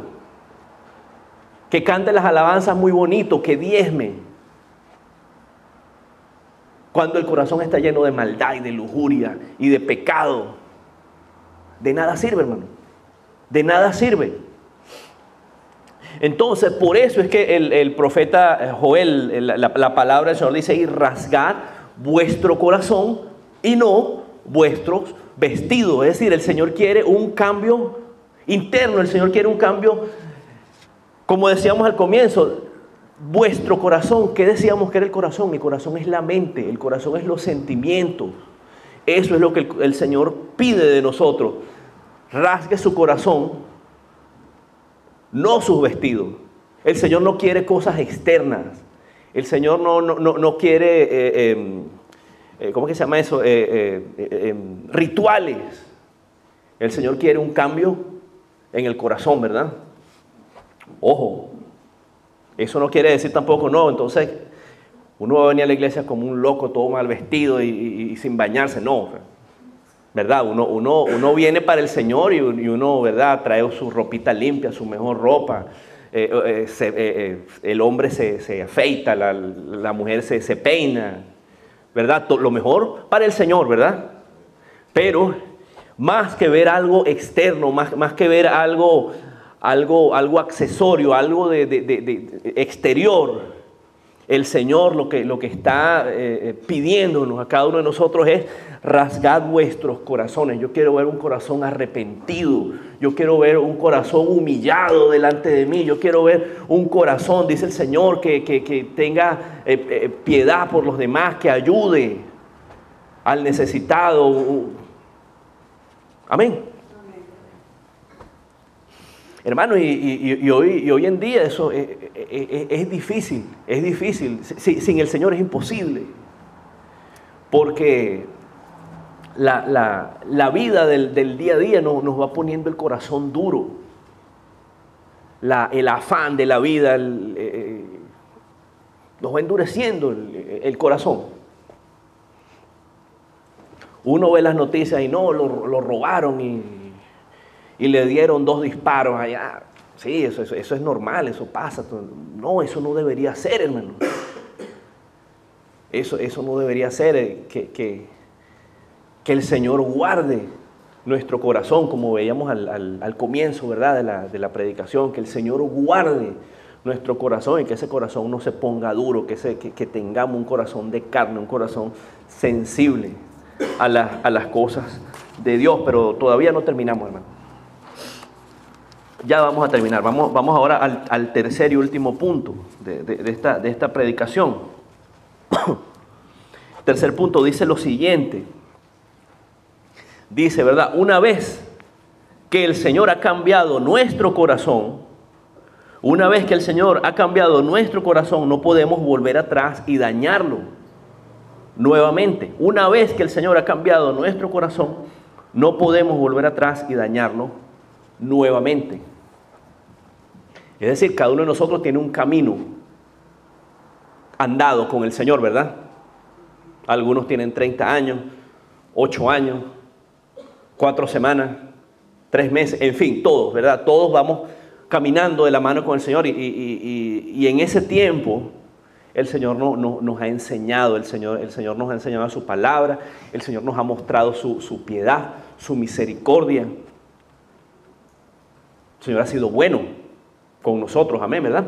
que cante las alabanzas muy bonito, que diezme, cuando el corazón está lleno de maldad y de lujuria y de pecado. De nada sirve, hermano. De nada sirve. Entonces, por eso es que el profeta Joel, la palabra del Señor dice, y rasgad vuestro corazón y no vuestros vestidos. Es decir, el Señor quiere un cambio interno, el Señor quiere un cambio, como decíamos al comienzo, vuestro corazón. ¿Qué decíamos que era el corazón? El corazón es la mente, el corazón es los sentimientos. Eso es lo que el Señor pide de nosotros. Rasgue su corazón, no sus vestidos. El Señor no quiere cosas externas. El Señor no quiere, ¿cómo que se llama eso? Rituales. El Señor quiere un cambio en el corazón, ¿verdad? Ojo, eso no quiere decir tampoco, no, entonces uno va a venir a la iglesia como un loco, todo mal vestido y sin bañarse, no, ¿verdad? Uno viene para el Señor y uno, ¿verdad? Trae su ropita limpia, su mejor ropa. El hombre se afeita, la mujer se peina, ¿verdad? Lo mejor para el Señor, ¿verdad? Pero más que ver algo externo, más que ver algo accesorio, algo de exterior, el Señor lo que está pidiéndonos a cada uno de nosotros es rasgad vuestros corazones. Yo quiero ver un corazón arrepentido. Yo quiero ver un corazón humillado delante de mí. Yo quiero ver un corazón, dice el Señor, que tenga piedad por los demás, que ayude al necesitado. Amén. Hermano, y hoy en día eso es difícil, es difícil. Sin el Señor es imposible. Porque la vida del día a día nos va poniendo el corazón duro. El afán de la vida nos va endureciendo el corazón. Uno ve las noticias y no, lo robaron y le dieron 2 disparos allá. Sí, eso es normal, eso pasa. No, eso no debería ser, hermano. Eso no debería ser. Que el Señor guarde nuestro corazón, como veíamos al comienzo, ¿verdad? de la predicación. Que el Señor guarde nuestro corazón y que ese corazón no se ponga duro, que tengamos un corazón de carne, un corazón sensible a las cosas de Dios. Pero todavía no terminamos, hermano. Ya vamos a terminar. Vamos ahora al tercer y último punto de esta predicación. Tercer punto dice lo siguiente. Dice, ¿verdad? Una vez que el Señor ha cambiado nuestro corazón, una vez que el Señor ha cambiado nuestro corazón, no podemos volver atrás y dañarlo nuevamente. Una vez que el Señor ha cambiado nuestro corazón, no podemos volver atrás y dañarlo nuevamente. Es decir, cada uno de nosotros tiene un camino andado con el Señor, ¿verdad? Algunos tienen 30 años, 8 años, 4 semanas, 3 meses, en fin, todos, ¿verdad? Todos vamos caminando de la mano con el Señor y en ese tiempo el Señor nos ha enseñado, el Señor nos ha enseñado su palabra, el Señor nos ha mostrado su piedad, su misericordia. El Señor ha sido bueno con nosotros, amén, ¿verdad?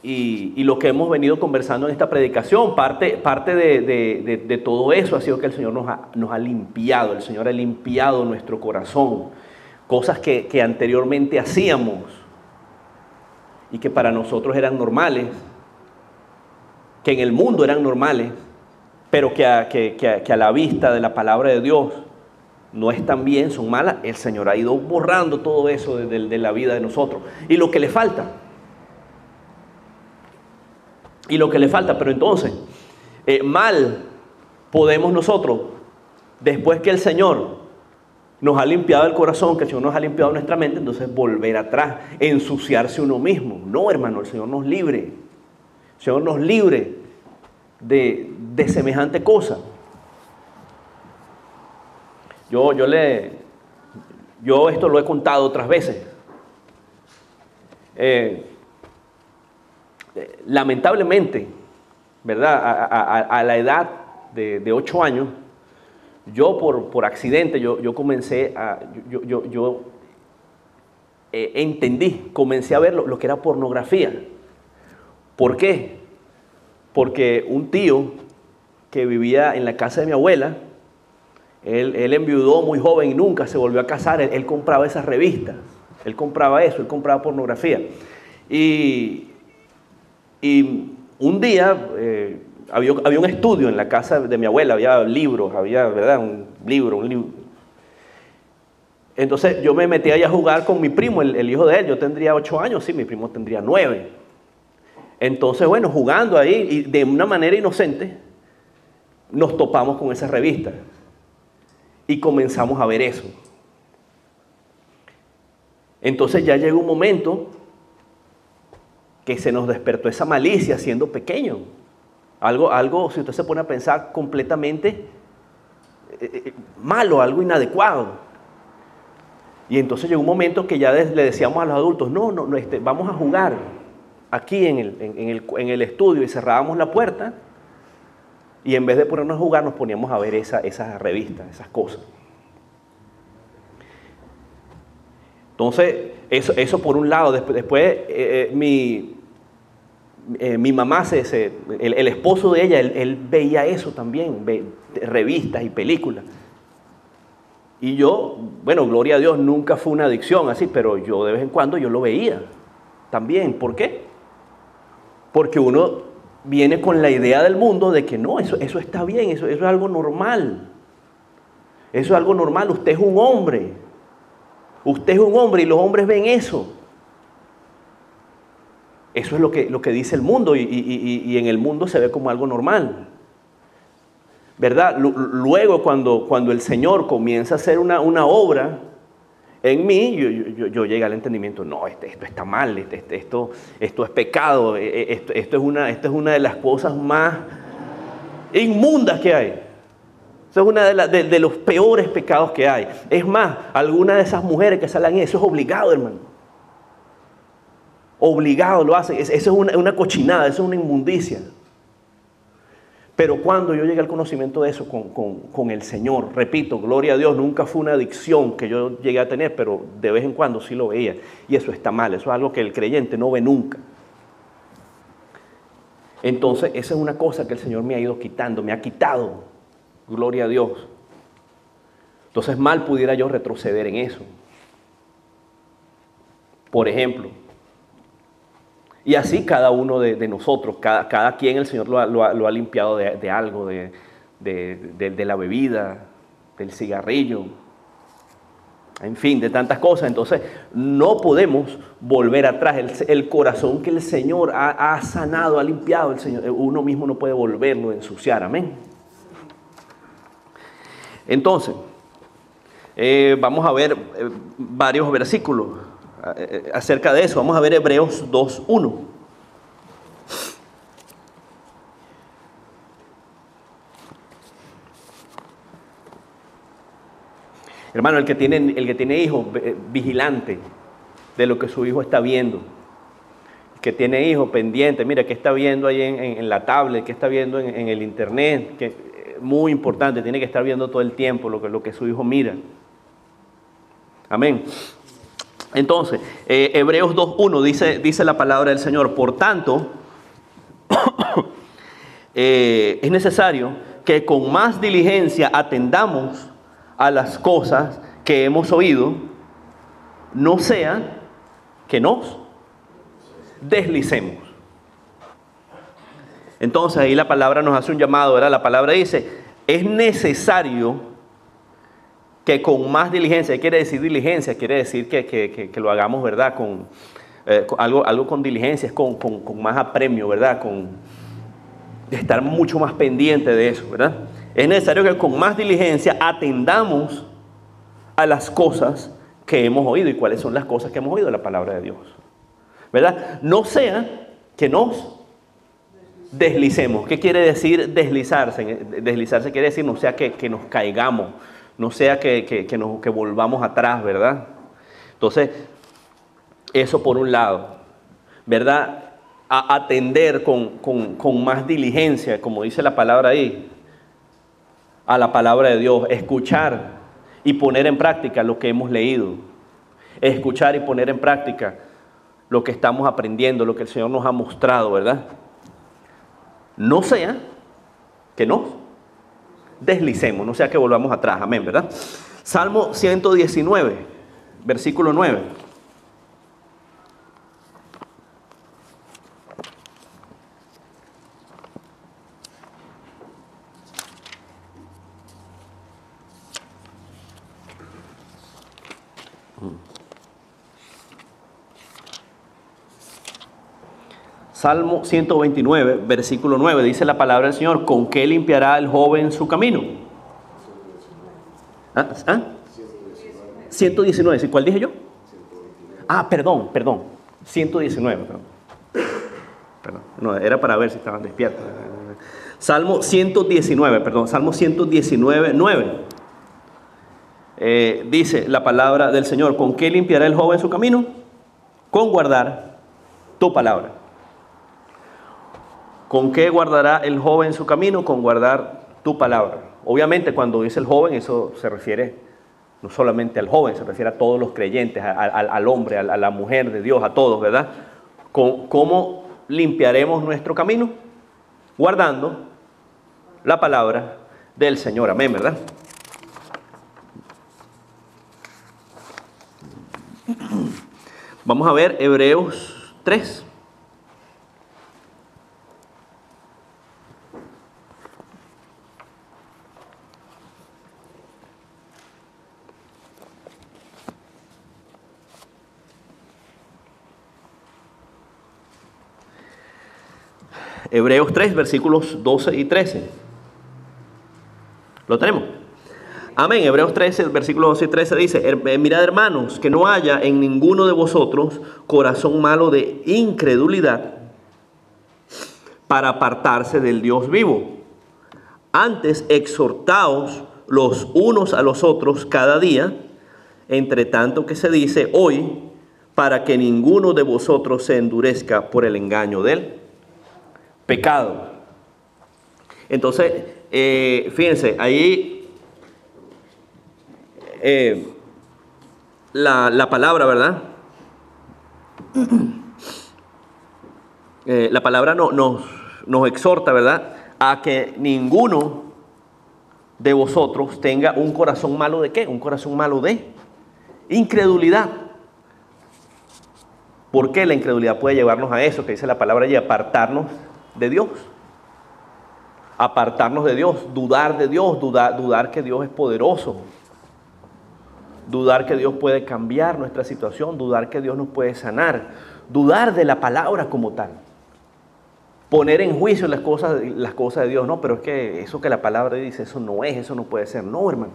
Y lo que hemos venido conversando en esta predicación, parte de todo eso ha sido que el Señor nos ha limpiado, el Señor ha limpiado nuestro corazón, cosas que anteriormente hacíamos y que para nosotros eran normales, que en el mundo eran normales, pero que a la vista de la palabra de Dios no están bien, son malas. El Señor ha ido borrando todo eso de la vida de nosotros. Y lo que le falta, pero entonces, mal podemos nosotros, después que el Señor nos ha limpiado el corazón, que el Señor nos ha limpiado nuestra mente, entonces volver atrás, ensuciarse uno mismo. No, hermano, el Señor nos libre. El Señor nos libre de semejante cosa. Yo esto lo he contado otras veces. Lamentablemente, ¿verdad? A la edad de 8 años, yo por accidente, yo comencé entendí, comencé a ver lo que era pornografía. ¿Por qué? Porque un tío que vivía en la casa de mi abuela, él enviudó muy joven y nunca se volvió a casar. Él compraba esas revistas, él compraba eso, él compraba pornografía. Y un día había un estudio en la casa de mi abuela, había libros, ¿verdad? Un libro. Entonces yo me metí allá a jugar con mi primo, el hijo de él. Yo tendría 8 años, sí, mi primo tendría 9. Entonces, bueno, jugando ahí, y de una manera inocente, nos topamos con esas revistas y comenzamos a ver eso. Entonces ya llegó un momento que se nos despertó esa malicia siendo pequeño. Algo, si usted se pone a pensar, completamente malo, algo inadecuado. Y entonces llegó un momento que ya le decíamos a los adultos, no, vamos a jugar aquí en el estudio, y cerrábamos la puerta, y en vez de ponernos a jugar nos poníamos a ver esas revistas, esas cosas. Entonces, eso por un lado. Después mi mamá, el esposo de ella, él veía eso también, revistas y películas. Y yo, bueno, gloria a Dios, nunca fue una adicción así, pero yo de vez en cuando yo lo veía también. ¿Por qué? Porque uno viene con la idea del mundo de que no, eso está bien, eso es algo normal. Eso es algo normal, usted es un hombre. Usted es un hombre y los hombres ven eso. Eso es lo que dice el mundo y en el mundo se ve como algo normal. ¿Verdad? Luego cuando el Señor comienza a hacer una obra en mí, yo llegué al entendimiento, no, esto está mal, esto es pecado, esto es una de las cosas más inmundas que hay. Eso es una de los peores pecados que hay. Es más, algunas de esas mujeres que salen ahí, eso es obligado, hermano. Obligado lo hacen. Eso es una cochinada, eso es una inmundicia. Pero cuando yo llegué al conocimiento de eso con el Señor, repito, gloria a Dios, nunca fue una adicción que yo llegué a tener, pero de vez en cuando sí lo veía. Y eso está mal, eso es algo que el creyente no ve nunca. Entonces, esa es una cosa que el Señor me ha ido quitando, me ha quitado, gloria a Dios. Entonces, mal pudiera yo retroceder en eso. Por ejemplo, y así cada uno de nosotros, cada quien el Señor lo ha limpiado de algo, de la bebida, del cigarrillo, en fin, de tantas cosas. Entonces no podemos volver atrás. El corazón que el Señor ha sanado, ha limpiado, el Señor, uno mismo no puede volverlo a ensuciar. Amén. Entonces, vamos a ver varios versículos acerca de eso. Vamos a ver Hebreos 2:1. Hermano, el que tiene hijos, vigilante de lo que su hijo está viendo. El que tiene hijos, pendiente, mira, qué está viendo ahí en la tablet, qué está viendo en el internet, que muy importante, tiene que estar viendo todo el tiempo lo que su hijo mira. Amén. Entonces, Hebreos 2:1 dice la palabra del Señor: por tanto, es necesario que con más diligencia atendamos a las cosas que hemos oído, no sea que nos deslicemos. Entonces ahí la palabra nos hace un llamado, ¿verdad? La palabra dice, es necesario que con más diligencia, quiere decir diligencia, quiere decir que lo hagamos, ¿verdad? Con algo con diligencia, es con más apremio, ¿verdad? De estar mucho más pendiente de eso, ¿verdad? Es necesario que con más diligencia atendamos a las cosas que hemos oído. ¿Y cuáles son las cosas que hemos oído? La palabra de Dios, ¿verdad? No sea que nos deslicemos. ¿Qué quiere decir deslizarse? Deslizarse quiere decir no sea que nos caigamos, no sea que volvamos atrás, ¿verdad? Entonces, eso por un lado, ¿verdad? A atender con más diligencia, como dice la palabra ahí, a la palabra de Dios, escuchar y poner en práctica lo que hemos leído, escuchar y poner en práctica lo que estamos aprendiendo, lo que el Señor nos ha mostrado, ¿verdad? No sea que nos deslicemos, no sea que volvamos atrás, amén, ¿verdad? Salmo 119, versículo 9. Salmo 129, versículo 9, dice la palabra del Señor: ¿con qué limpiará el joven su camino? 119, ¿cuál dije yo? Perdón, 119, perdón. No, era para ver si estaban despiertos. Salmo 119, 9. Dice la palabra del Señor: ¿con qué limpiará el joven su camino? Con guardar tu palabra. ¿Con qué guardará el joven su camino? Con guardar tu palabra. Obviamente cuando dice el joven, eso se refiere no solamente al joven, se refiere a todos los creyentes, al hombre, a la mujer de Dios, a todos, ¿verdad? ¿Cómo limpiaremos nuestro camino? Guardando la palabra del Señor. Amén, ¿verdad? Vamos a ver Hebreos 3. Hebreos 3, versículos 12 y 13. ¿Lo tenemos? Amén. Hebreos 13, versículos 12 y 13 dice: mirad, hermanos, que no haya en ninguno de vosotros corazón malo de incredulidad para apartarse del Dios vivo. Antes, exhortaos los unos a los otros cada día, entre tanto que se dice hoy, para que ninguno de vosotros se endurezca por el engaño del pecado. Entonces, fíjense, ahí la palabra, ¿verdad? La palabra nos exhorta, ¿verdad?, a que ninguno de vosotros tenga un corazón malo de ¿qué? Un corazón malo de incredulidad. ¿Por qué la incredulidad puede llevarnos a eso que dice la palabra y apartarnos de Dios? Apartarnos de Dios, dudar de Dios, dudar que Dios es poderoso, dudar que Dios puede cambiar nuestra situación, dudar que Dios nos puede sanar, dudar de la palabra como tal. Poner en juicio las cosas de Dios, no, pero es que eso que la palabra dice, eso no puede ser, no, hermano.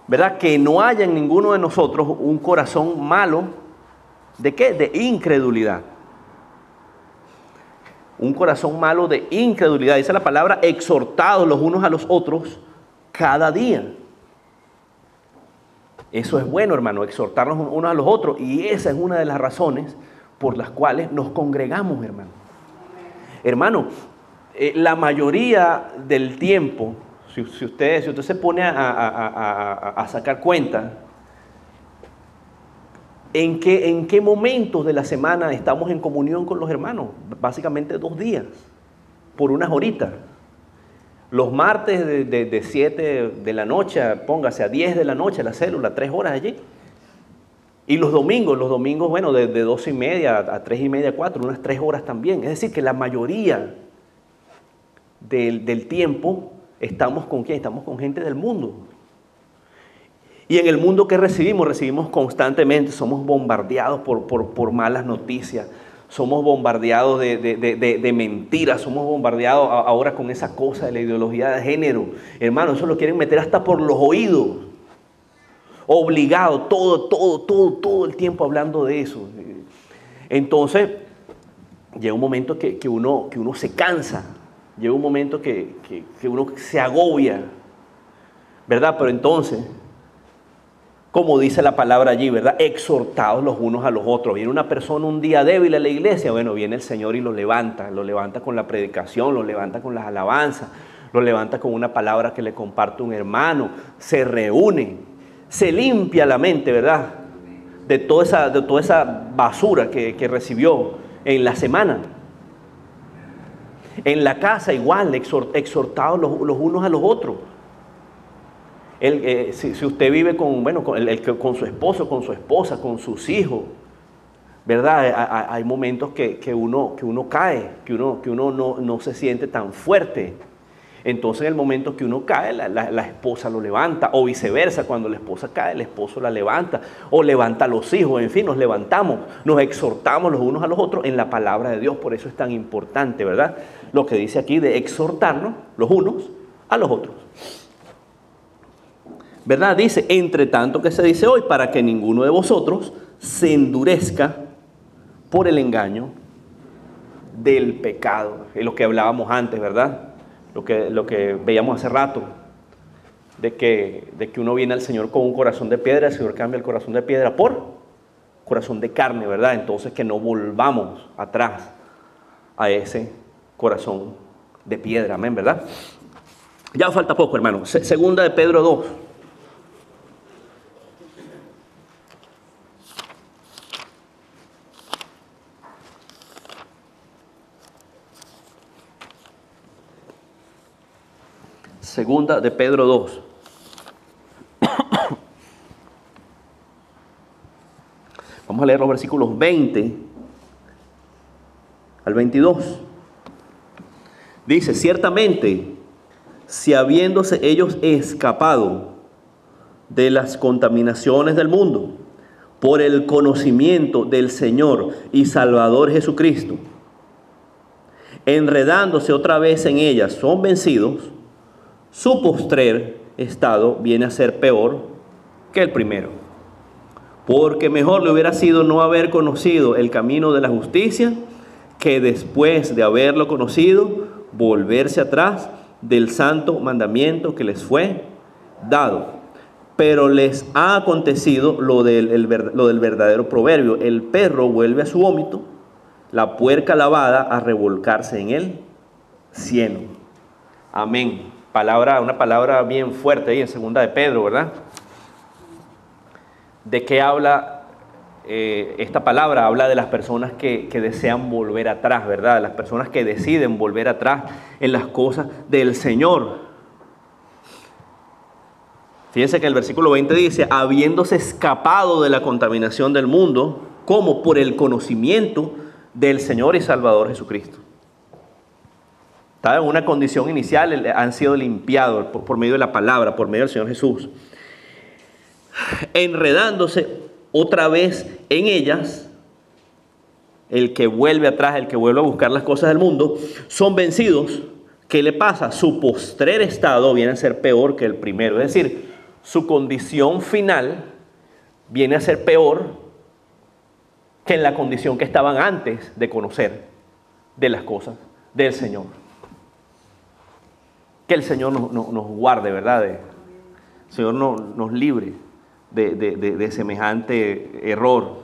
¿Verdad? Que no haya en ninguno de nosotros un corazón malo, ¿de qué? De incredulidad. Un corazón malo de incredulidad. Dice la palabra, exhortados los unos a los otros cada día. Eso es bueno, hermano, exhortarnos unos a los otros. Y esa es una de las razones por las cuales nos congregamos, hermano. Hermano, la mayoría del tiempo, si usted se pone a sacar cuenta, ¿en qué momentos de la semana estamos en comunión con los hermanos? Básicamente 2 días, por unas horitas. Los martes de 7 de la noche, póngase a 10 de la noche la célula, 3 horas allí. Y los domingos, bueno, de 2:30 a 3:30, 4, unas 3 horas también. Es decir, que la mayoría del tiempo estamos con ¿quién? Estamos con gente del mundo. Y en el mundo que recibimos constantemente, somos bombardeados por malas noticias, somos bombardeados de mentiras, somos bombardeados ahora con esa cosa de la ideología de género. Hermano, eso lo quieren meter hasta por los oídos. Obligado, todo el tiempo hablando de eso. Entonces, llega un momento que uno se cansa, llega un momento que uno se agobia, ¿verdad? Pero entonces, como dice la palabra allí, ¿verdad? Exhortados los unos a los otros. Viene una persona un día débil a la iglesia, bueno, viene el Señor y lo levanta con la predicación, lo levanta con las alabanzas, lo levanta con una palabra que le comparte un hermano, se reúnen. Se limpia la mente, ¿verdad? De toda esa basura que recibió en la semana. En la casa igual, exhortados los unos a los otros. Si usted vive con su esposo, con su esposa, con sus hijos, ¿verdad? Hay momentos que uno cae, que uno no se siente tan fuerte. Entonces en el momento que uno cae, la esposa lo levanta, o viceversa, cuando la esposa cae, el esposo la levanta, o levanta a los hijos, en fin, nos levantamos, nos exhortamos los unos a los otros en la palabra de Dios. Por eso es tan importante, ¿verdad? Lo que dice aquí de exhortarnos los unos a los otros. ¿Verdad? Dice, entre tanto que se dice hoy, para que ninguno de vosotros se endurezca por el engaño del pecado. Es lo que hablábamos antes, ¿verdad? Lo que veíamos hace rato, de que uno viene al Señor con un corazón de piedra, el Señor cambia el corazón de piedra por corazón de carne, ¿verdad? Entonces que no volvamos atrás a ese corazón de piedra, amén, ¿verdad? Ya falta poco, hermano. Segunda de Pedro 2. Segunda de Pedro 2. Vamos a leer los versículos 20 al 22. Dice, ciertamente, si habiéndose ellos escapado de las contaminaciones del mundo por el conocimiento del Señor y Salvador Jesucristo, enredándose otra vez en ellas, son vencidos, su postrer estado viene a ser peor que el primero. Porque mejor le hubiera sido no haber conocido el camino de la justicia, que después de haberlo conocido, volverse atrás del santo mandamiento que les fue dado. Pero les ha acontecido lo del verdadero proverbio: el perro vuelve a su vómito, la puerca lavada a revolcarse en él cielo. Amén. Una palabra bien fuerte ahí en segunda de Pedro, ¿verdad? ¿De qué habla esta palabra? Habla de las personas que desean volver atrás, ¿verdad? Las personas que deciden volver atrás en las cosas del Señor. Fíjense que el versículo 20 dice, habiéndose escapado de la contaminación del mundo, como por el conocimiento del Señor y Salvador Jesucristo. Estaban en una condición inicial, han sido limpiados por medio de la palabra, por medio del Señor Jesús. Enredándose otra vez en ellas, el que vuelve atrás, el que vuelve a buscar las cosas del mundo, son vencidos. ¿Qué le pasa? Su postrer estado viene a ser peor que el primero. Es decir, su condición final viene a ser peor que en la condición que estaban antes de conocer de las cosas del Señor. Que el Señor nos guarde, ¿verdad? El Señor nos libre de semejante error.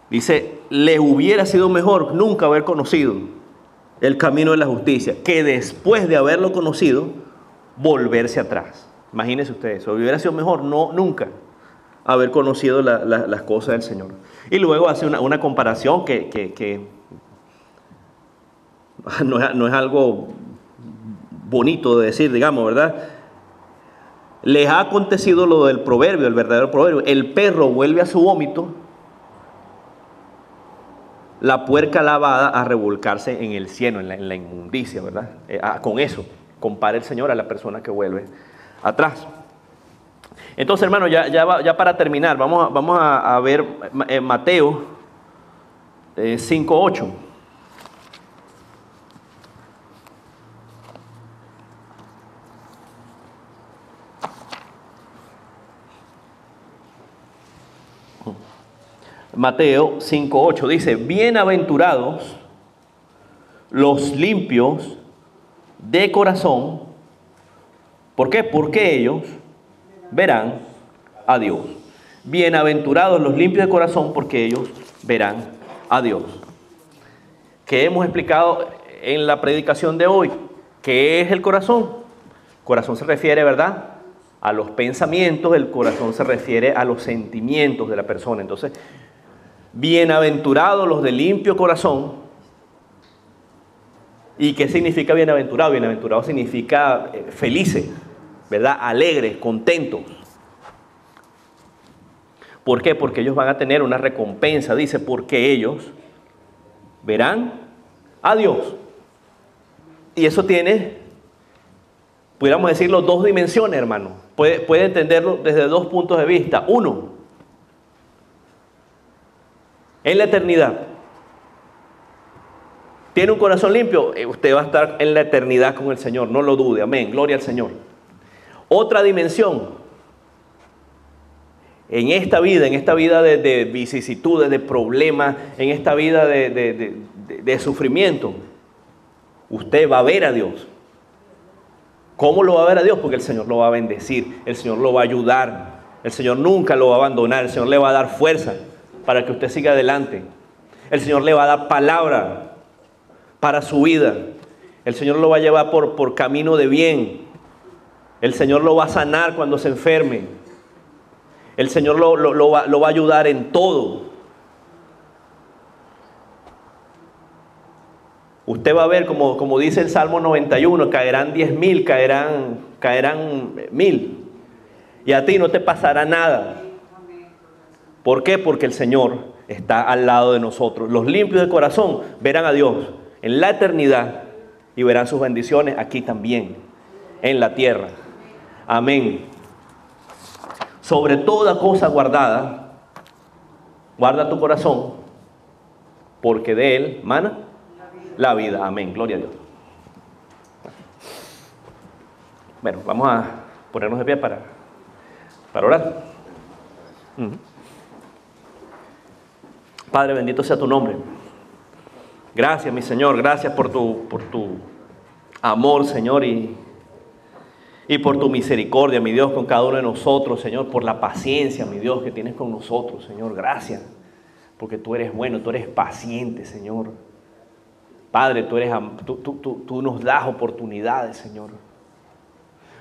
Dice, le hubiera sido mejor nunca haber conocido el camino de la justicia, que después de haberlo conocido, volverse atrás. Imagínense ustedes, eso hubiera sido mejor nunca haber conocido las cosas del Señor. Y luego hace una comparación que no es algo bonito de decir, digamos, ¿verdad? Les ha acontecido lo del proverbio, el verdadero proverbio. El perro vuelve a su vómito, la puerca lavada a revolcarse en el cieno, en la inmundicia, ¿verdad? Con eso compara el Señor a la persona que vuelve atrás. Entonces, hermano, ya para terminar, vamos a ver Mateo 5:8. Mateo 5:8 dice, bienaventurados los limpios de corazón. ¿Por qué? Porque ellos verán a Dios. Bienaventurados los limpios de corazón, porque ellos verán a Dios. ¿Qué hemos explicado en la predicación de hoy? ¿Qué es el corazón? Corazón se refiere, ¿verdad?, a los pensamientos. El corazón se refiere a los sentimientos de la persona. Entonces, bienaventurados los de limpio corazón. ¿Y qué significa bienaventurado? Bienaventurado significa felices, ¿verdad? Alegres, contentos. ¿Por qué? Porque ellos van a tener una recompensa. Dice, porque ellos verán a Dios. Y eso tiene, pudiéramos decirlo, dos dimensiones, hermano. Puede entenderlo desde dos puntos de vista. Uno, en la eternidad. ¿Tiene un corazón limpio? Usted va a estar en la eternidad con el Señor, no lo dude, amén, gloria al Señor. Otra dimensión, en esta vida de vicisitudes, de problemas, en esta vida de sufrimiento, usted va a ver a Dios. ¿Cómo lo va a ver a Dios? Porque el Señor lo va a bendecir, el Señor lo va a ayudar, el Señor nunca lo va a abandonar, el Señor le va a dar fuerza para que usted siga adelante. El Señor le va a dar palabra para su vida. El Señor lo va a llevar por camino de bien. El Señor lo va a sanar cuando se enferme. El Señor lo va a ayudar en todo. Usted va a ver, como dice el Salmo 91, caerán 10,000, caerán 1,000. Y a ti no te pasará nada. ¿Por qué? Porque el Señor está al lado de nosotros. Los limpios de corazón verán a Dios en la eternidad y verán sus bendiciones aquí también, en la tierra. Amén. Sobre toda cosa guardada, guarda tu corazón, porque de él mana la vida. Amén. Gloria a Dios. Bueno, vamos a ponernos de pie para orar. Padre, bendito sea tu nombre. Gracias, mi Señor, gracias por tu amor, Señor, y por tu misericordia, mi Dios, con cada uno de nosotros, Señor, por la paciencia, mi Dios, que tienes con nosotros, Señor, gracias. porque tú eres bueno, tú eres paciente, Señor. Padre, tú nos das oportunidades, Señor.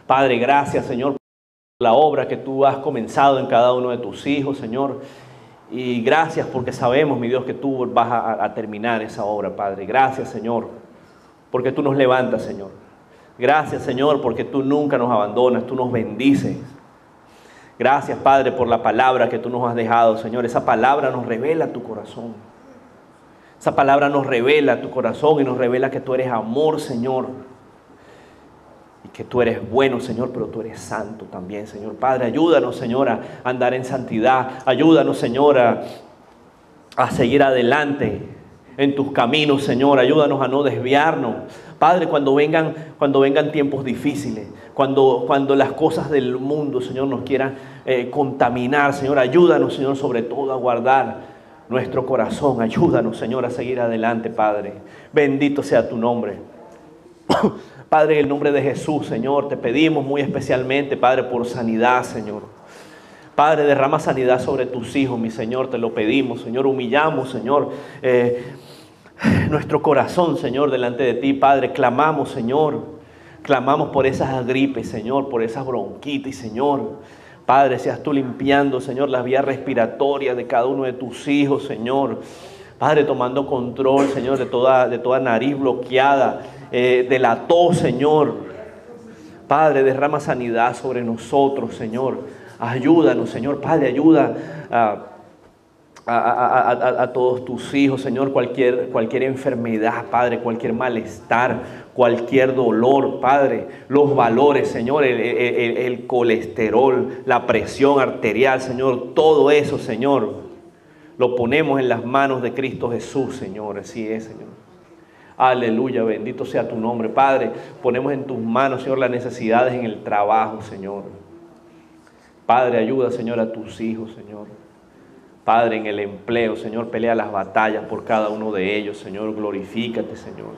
Padre, gracias, Señor, por la obra que tú has comenzado en cada uno de tus hijos, Señor. Y gracias porque sabemos, mi Dios, que tú vas a terminar esa obra, Padre. Gracias, Señor, porque tú nos levantas, Señor. Gracias, Señor, porque tú nunca nos abandonas, tú nos bendices. Gracias, Padre, por la palabra que tú nos has dejado, Señor. Esa palabra nos revela tu corazón. Esa palabra nos revela tu corazón y nos revela que tú eres amor, Señor. Y que tú eres bueno, Señor, pero tú eres santo también, Señor. Padre, ayúdanos, Señor, a andar en santidad. Ayúdanos, Señor, a seguir adelante en tus caminos, Señor. Ayúdanos a no desviarnos. Padre, cuando vengan tiempos difíciles, cuando las cosas del mundo, Señor, nos quieran contaminar, Señor, ayúdanos, Señor, sobre todo a guardar nuestro corazón. Ayúdanos, Señor, a seguir adelante, Padre. Bendito sea tu nombre. Padre, en el nombre de Jesús, Señor, te pedimos muy especialmente, Padre, por sanidad, Señor. Padre, derrama sanidad sobre tus hijos, mi Señor, te lo pedimos, Señor. Humillamos, Señor, nuestro corazón, Señor, delante de ti, Padre. Clamamos, Señor. Clamamos por esas gripes, Señor, por esas bronquitis, Señor. Padre, seas tú limpiando, Señor, las vías respiratorias de cada uno de tus hijos, Señor. Padre, tomando control, Señor, de toda nariz bloqueada, de la tos, Señor. Padre, derrama sanidad sobre nosotros, Señor. Ayúdanos, Señor. Padre, ayuda a todos tus hijos, Señor. Cualquier enfermedad, Padre, cualquier malestar, cualquier dolor, Padre. Los valores, Señor, el colesterol, la presión arterial, Señor. Todo eso, Señor, lo ponemos en las manos de Cristo Jesús, Señor. Así es, Señor. Aleluya, bendito sea tu nombre. Padre, ponemos en tus manos, Señor, las necesidades en el trabajo, Señor. Padre, ayuda, Señor, a tus hijos, Señor. Padre, en el empleo, Señor, pelea las batallas por cada uno de ellos, Señor. Glorifícate, Señor.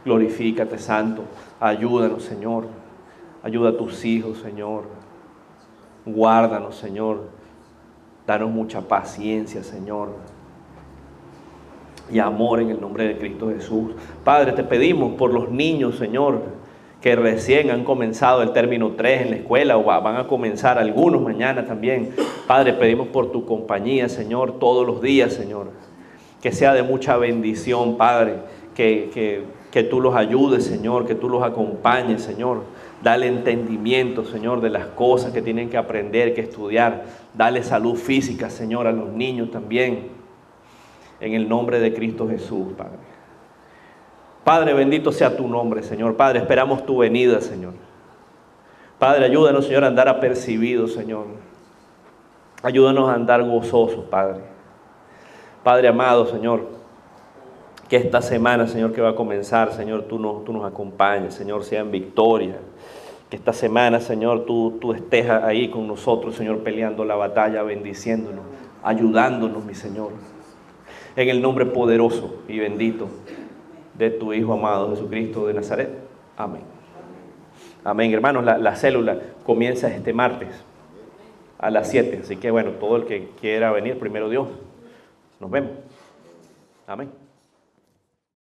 Glorifícate, Santo. Ayúdanos, Señor. Ayuda a tus hijos, Señor. Guárdanos, Señor. Danos mucha paciencia, Señor. Y amor en el nombre de Cristo Jesús. Padre, te pedimos por los niños, Señor, que recién han comenzado el término 3 en la escuela o van a comenzar algunos mañana también. Padre, pedimos por tu compañía, Señor, todos los días, Señor. Que sea de mucha bendición, Padre, que tú los ayudes, Señor, que tú los acompañes, Señor. Dale entendimiento, Señor, de las cosas que tienen que aprender, que estudiar. Dale salud física, Señor, a los niños también. En el nombre de Cristo Jesús, Padre. Padre, bendito sea tu nombre, Señor. Padre, esperamos tu venida, Señor. Padre, ayúdanos, Señor, a andar apercibidos, Señor. Ayúdanos a andar gozosos, Padre. Padre amado, Señor, que esta semana, Señor, que va a comenzar, Señor, tú nos acompañes, Señor, sea en victoria. Que esta semana, Señor, tú estés ahí con nosotros, Señor, peleando la batalla, bendiciéndonos, ayudándonos, mi Señor. En el nombre poderoso y bendito de tu Hijo amado Jesucristo de Nazaret. Amén. Amén, hermanos. La célula comienza este martes a las 7. Así que bueno, todo el que quiera venir, primero Dios. Nos vemos. Amén.